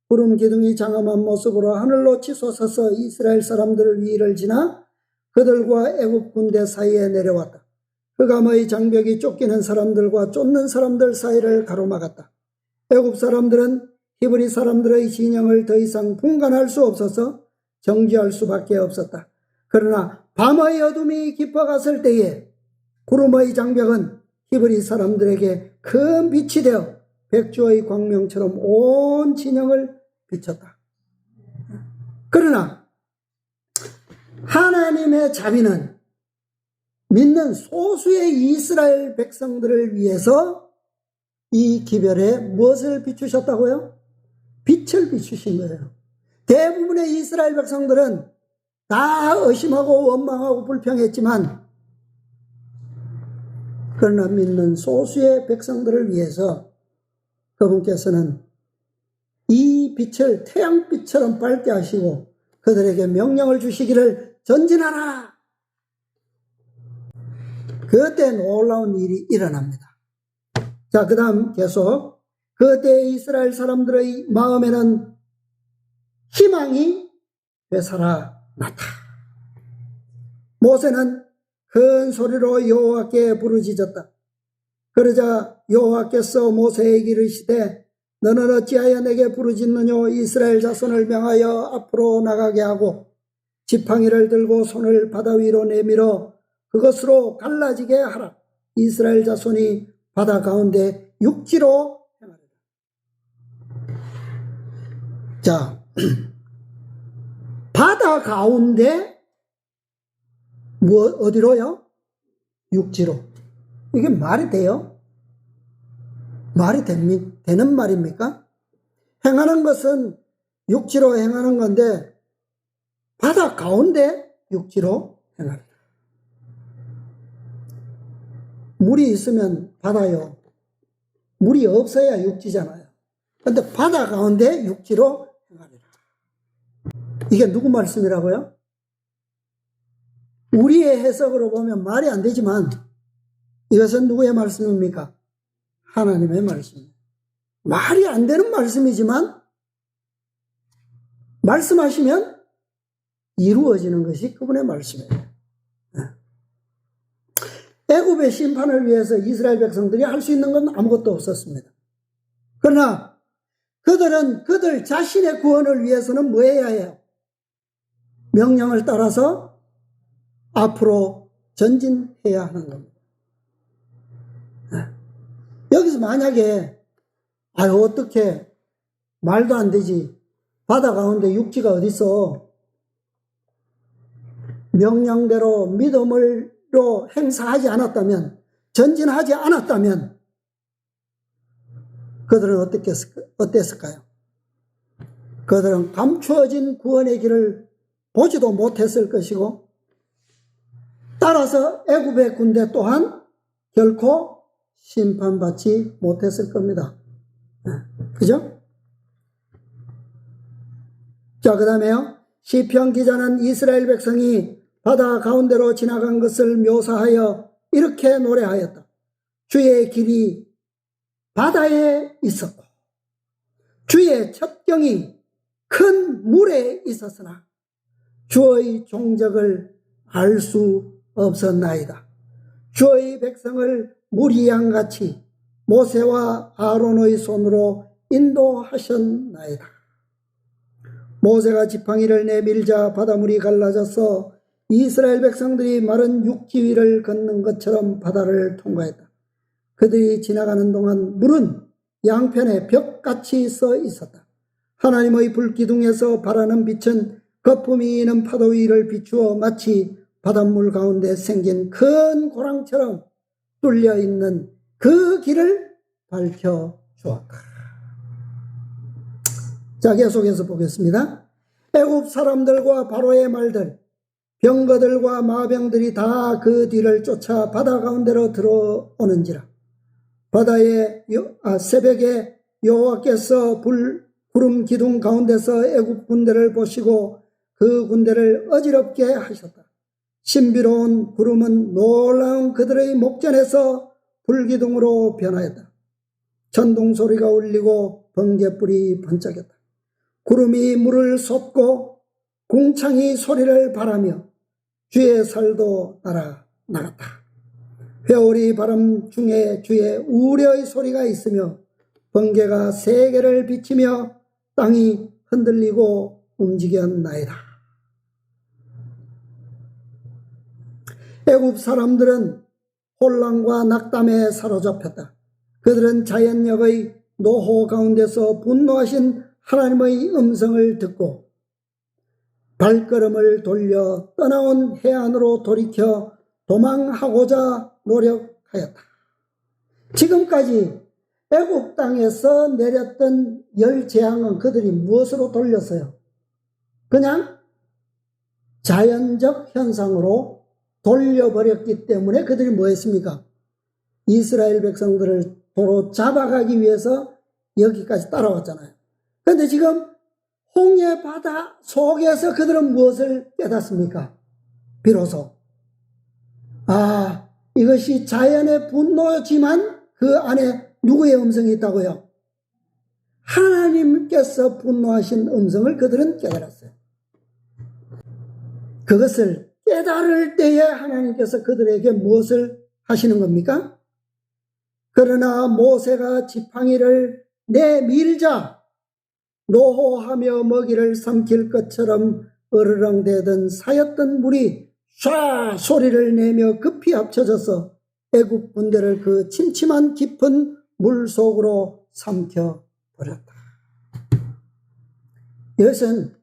구름 기둥이 장엄한 모습으로 하늘로 치솟아서 이스라엘 사람들 위를 지나 그들과 애국 군대 사이에 내려왔다. 흑암의 장벽이 쫓기는 사람들과 쫓는 사람들 사이를 가로막았다. 애국 사람들은 히브리 사람들의 진영을 더 이상 분간할 수 없어서 정지할 수밖에 없었다. 그러나 밤의 어둠이 깊어갔을 때에 구름의 장벽은 히브리 사람들에게 큰 빛이 되어 백주의 광명처럼 온 진영을 비췄다. 그러나 하나님의 자비는 믿는 소수의 이스라엘 백성들을 위해서 이 기별에 무엇을 비추셨다고요? 빛을 비추신 거예요. 대부분의 이스라엘 백성들은 다 의심하고 원망하고 불평했지만, 그러나 믿는 소수의 백성들을 위해서 그분께서는 이 빛을 태양빛처럼 밝게 하시고 그들에게 명령을 주시기를 전진하라. 그때 놀라운 일이 일어납니다. 자, 그 다음 계속 그때 이스라엘 사람들의 마음에는 희망이 되살아났다. 모세는 큰 소리로 여호와께 부르짖었다. 그러자 여호와께서 모세에게 이르시되 너는 어찌하여 내게 부르짖느뇨? 이스라엘 자손을 명하여 앞으로 나가게 하고 지팡이를 들고 손을 바다 위로 내밀어 그것으로 갈라지게 하라. 이스라엘 자손이 바다 가운데 육지로 행하리라. 자, 바다 가운데 어디로요? 육지로. 이게 말이 돼요? 말이 되는 말입니까? 행하는 것은 육지로 행하는 건데 바다 가운데 육지로 행하리라. 물이 있으면 바다요. 물이 없어야 육지잖아요. 그런데 바다 가운데 육지로 행하리라. 이게 누구 말씀이라고요? 우리의 해석으로 보면 말이 안 되지만 이것은 누구의 말씀입니까? 하나님의 말씀입니다. 말이 안 되는 말씀이지만 말씀하시면 이루어지는 것이 그분의 말씀이에요. 애굽의 심판을 위해서 이스라엘 백성들이 할 수 있는 건 아무것도 없었습니다. 그러나 그들은 그들 자신의 구원을 위해서는 뭐 해야 해요? 명령을 따라서 앞으로 전진해야 하는 겁니다. 여기서 만약에 어떻게 말도 안 되지, 바다 가운데 육지가 어딨어, 명령대로 믿음으로 행사하지 않았다면, 전진하지 않았다면 그들은 어땠을까요? 그들은 감추어진 구원의 길을 보지도 못했을 것이고 따라서 애굽의 군대 또한 결코 심판받지 못했을 겁니다. 그죠? 자, 그 다음에요. 시편 기자는 이스라엘 백성이 바다 가운데로 지나간 것을 묘사하여 이렇게 노래하였다. 주의 길이 바다에 있었고 주의 첩경이 큰 물에 있었으나 주의 종적을 알 수 없었나이다. 주의 백성을 무리 양같이 모세와 아론의 손으로 인도하셨나이다. 모세가 지팡이를 내밀자 바닷물이 갈라져서 이스라엘 백성들이 마른 육지 위를 걷는 것처럼 바다를 통과했다. 그들이 지나가는 동안 물은 양편에 벽같이 서 있었다. 하나님의 불기둥에서 발하는 빛은 거품이 있는 파도 위를 비추어 마치 바닷물 가운데 생긴 큰 고랑처럼 뚫려 있는 그 길을 밝혀 주었다. 자, 계속해서 보겠습니다. 애굽 사람들과 바로의 말들, 병거들과 마병들이 다 그 뒤를 쫓아 바다 가운데로 들어오는지라. 새벽에 여호와께서 구름 기둥 가운데서 애굽 군대를 보시고 그 군대를 어지럽게 하셨다. 신비로운 구름은 놀라운 그들의 목전에서 불기둥으로 변하였다. 천둥 소리가 울리고 번개불이 번쩍였다. 구름이 물을 쏟고 궁창이 소리를 바라며 주의 살도 날아나갔다. 회오리 바람 중에 주의 우려의 소리가 있으며 번개가 세계를 비치며 땅이 흔들리고 움직였나이다. 애굽 사람들은 혼란과 낙담에 사로잡혔다. 그들은 자연력의 노호 가운데서 분노하신 하나님의 음성을 듣고 발걸음을 돌려 떠나온 해안으로 돌이켜 도망하고자 노력하였다. 지금까지 애굽 땅에서 내렸던 열 재앙은 그들이 무엇으로 돌렸어요? 그냥 자연적 현상으로 돌려버렸기 때문에 그들이 뭐 했습니까? 이스라엘 백성들을 도로 잡아가기 위해서 여기까지 따라왔잖아요. 그런데 지금 홍해 바다 속에서 그들은 무엇을 깨닫습니까? 비로소 이것이 자연의 분노지만 그 안에 누구의 음성이 있다고요? 하나님께서 분노하신 음성을 그들은 깨달았어요. 그것을 깨달을 때에 하나님께서 그들에게 무엇을 하시는 겁니까? 그러나 모세가 지팡이를 내밀자 노호하며 먹이를 삼킬 것처럼 으르렁대던 사였던 물이 쏴 소리를 내며 급히 합쳐져서 애굽 군대를 그 침침한 깊은 물 속으로 삼켜버렸다. 이것은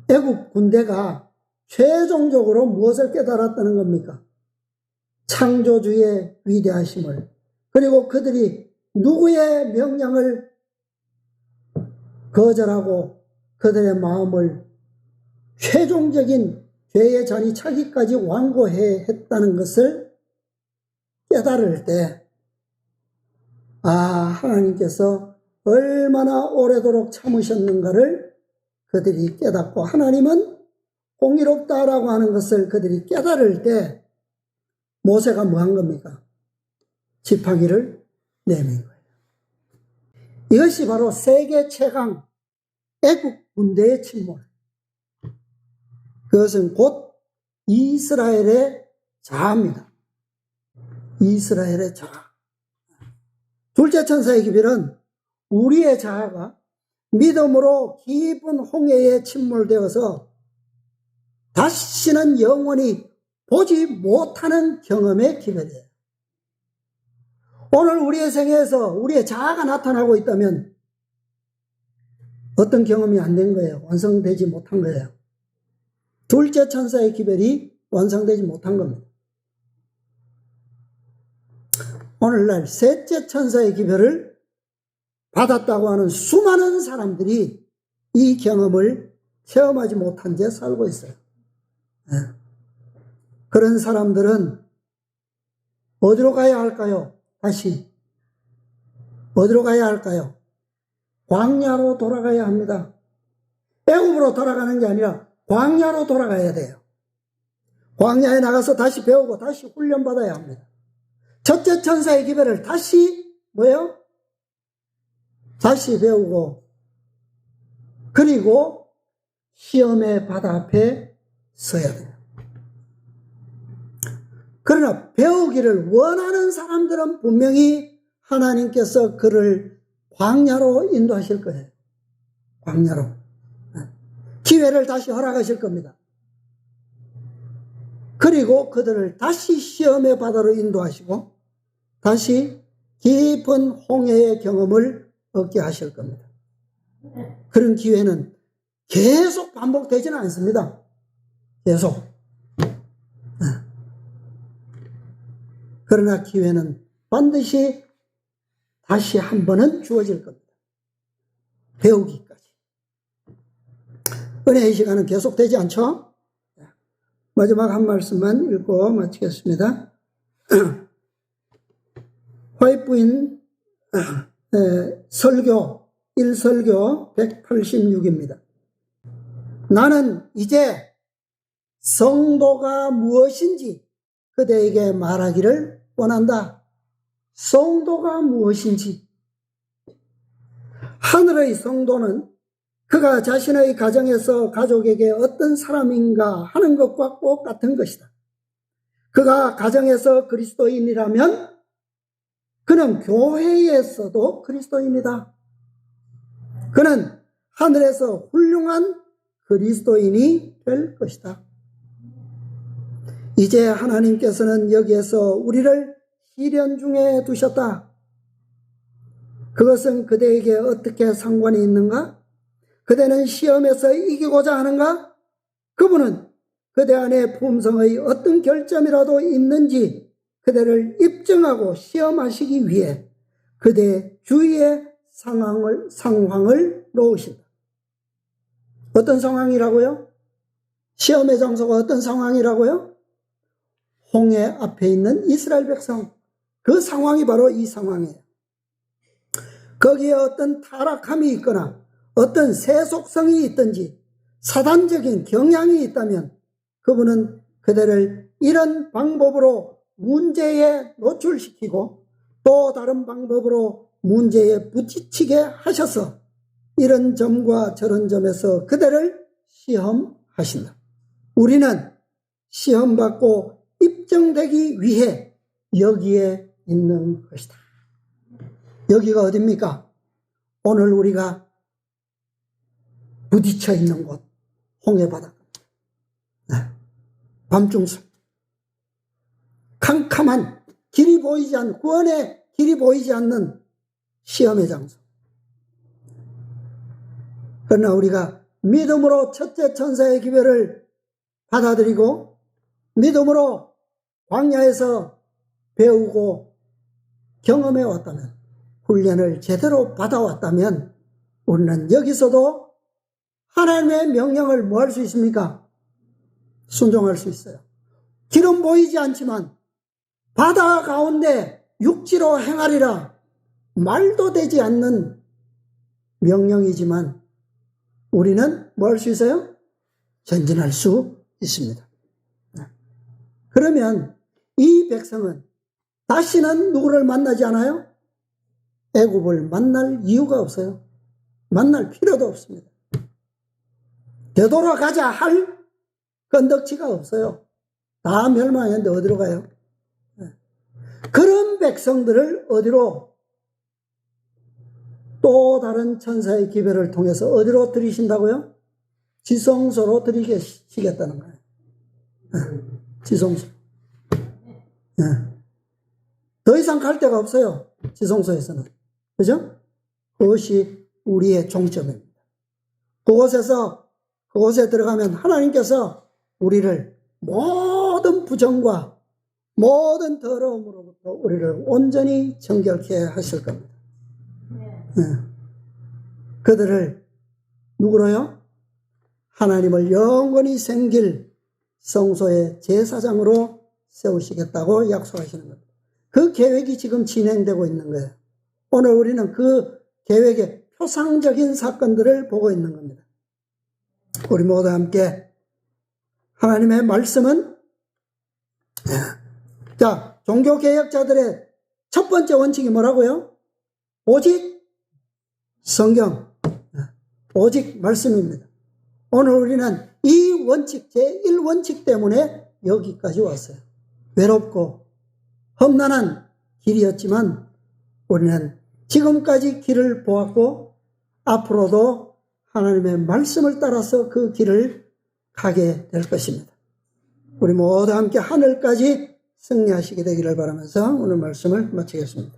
애굽 군대가 최종적으로 무엇을 깨달았다는 겁니까? 창조주의 위대하심을, 그리고 그들이 누구의 명령을 거절하고 그들의 마음을 최종적인 죄의 잔이 차기까지 완고해 했다는 것을 깨달을 때 하나님께서 얼마나 오래도록 참으셨는가를 그들이 깨닫고 하나님은 공의롭다라고 하는 것을 그들이 깨달을 때 모세가 뭐 한 겁니까? 지팡이를 내민 거예요. 이것이 바로 세계 최강 애국 군대의 침몰. 그것은 곧 이스라엘의 자아입니다. 이스라엘의 자아. 둘째 천사의 기별은 우리의 자아가 믿음으로 깊은 홍해에 침몰되어서 다시는 영원히 보지 못하는 경험의 기별이에요. 오늘 우리의 생애에서 우리의 자아가 나타나고 있다면 어떤 경험이 안 된 거예요? 완성되지 못한 거예요. 둘째 천사의 기별이 완성되지 못한 겁니다. 오늘날 셋째 천사의 기별을 받았다고 하는 수많은 사람들이 이 경험을 체험하지 못한 채 살고 있어요. 그런 사람들은 어디로 가야 할까요? 다시 어디로 가야 할까요? 광야로 돌아가야 합니다. 애굽으로 돌아가는 게 아니라 광야로 돌아가야 돼요. 광야에 나가서 다시 배우고 다시 훈련받아야 합니다. 첫째 천사의 기별을 다시 뭐예요? 다시 배우고 그리고 시험의 바다 앞에 서야 돼요. 그러나 배우기를 원하는 사람들은 분명히 하나님께서 그를 광야로 인도하실 거예요. 광야로. 기회를 다시 허락하실 겁니다. 그리고 그들을 다시 시험의 바다로 인도하시고 다시 깊은 홍해의 경험을 얻게 하실 겁니다. 그런 기회는 계속 반복되지는 않습니다. 계속. 그러나 기회는 반드시 다시 한 번은 주어질 겁니다. 배우기까지. 은혜의 시간은 계속되지 않죠? 마지막 한 말씀만 읽고 마치겠습니다. 화이트부인 설교 1설교 186입니다. 나는 이제 성도가 무엇인지 그대에게 말하기를 원한다. 성도가 무엇인지. 하늘의 성도는 그가 자신의 가정에서 가족에게 어떤 사람인가 하는 것과 똑같은 것이다. 그가 가정에서 그리스도인이라면 그는 교회에서도 그리스도인이다. 그는 하늘에서 훌륭한 그리스도인이 될 것이다. 이제 하나님께서는 여기에서 우리를 시련 중에 두셨다. 그것은 그대에게 어떻게 상관이 있는가? 그대는 시험에서 이기고자 하는가? 그분은 그대 안에 품성의 어떤 결점이라도 있는지 그대를 입증하고 시험하시기 위해 그대 주위의 상황을 놓으신다. 어떤 상황이라고요? 시험의 장소가 어떤 상황이라고요? 홍해 앞에 있는 이스라엘 백성, 그 상황이 바로 이 상황이에요. 거기에 어떤 타락함이 있거나 어떤 세속성이 있든지 사단적인 경향이 있다면 그분은 그대를 이런 방법으로 문제에 노출시키고 또 다른 방법으로 문제에 부딪히게 하셔서 이런 점과 저런 점에서 그대를 시험하신다. 우리는 시험받고 입증되기 위해 여기에 있는 것이다. 여기가 어디입니까? 오늘 우리가 부딪혀 있는 곳, 홍해바다. 밤중수. 캄캄한 길이 보이지 않는, 구원의 길이 보이지 않는 시험의 장소. 그러나 우리가 믿음으로 첫째 천사의 기별을 받아들이고 믿음으로 광야에서 배우고 경험해 왔다면, 훈련을 제대로 받아왔다면 우리는 여기서도 하나님의 명령을 뭐 할 수 있습니까? 순종할 수 있어요. 길은 보이지 않지만 바다 가운데 육지로 행하리라 말도 되지 않는 명령이지만 우리는 뭐 할 수 있어요? 전진할 수 있습니다. 그러면 이 백성은 다시는 누구를 만나지 않아요? 애굽을 만날 이유가 없어요. 만날 필요도 없습니다. 되돌아가자 할 건덕지가 없어요. 다 멸망했는데 어디로 가요? 그런 백성들을 어디로, 또 다른 천사의 기별을 통해서 어디로 들이신다고요? 지성소로 들이시겠다는 거예요. 지성소. 더 이상 갈 데가 없어요. 지성소에서는. 그죠? 그것이 우리의 종점입니다. 그곳에 들어가면 하나님께서 우리를 모든 부정과 모든 더러움으로부터 우리를 온전히 정결케 하실 겁니다. 그들을 누구로요? 하나님을 영원히 생길 성소의 제사장으로 세우시겠다고 약속하시는 겁니다. 그 계획이 지금 진행되고 있는 거예요. 오늘 우리는 그 계획의 표상적인 사건들을 보고 있는 겁니다. 우리 모두 함께 하나님의 말씀은, 자, 종교개혁자들의 첫 번째 원칙이 뭐라고요? 오직 성경, 오직 말씀입니다. 오늘 우리는 이 원칙, 제1원칙 때문에 여기까지 왔어요. 외롭고 험난한 길이었지만 우리는 지금까지 길을 보았고 앞으로도 하나님의 말씀을 따라서 그 길을 가게 될 것입니다. 우리 모두 함께 하늘까지 승리하시게 되기를 바라면서 오늘 말씀을 마치겠습니다.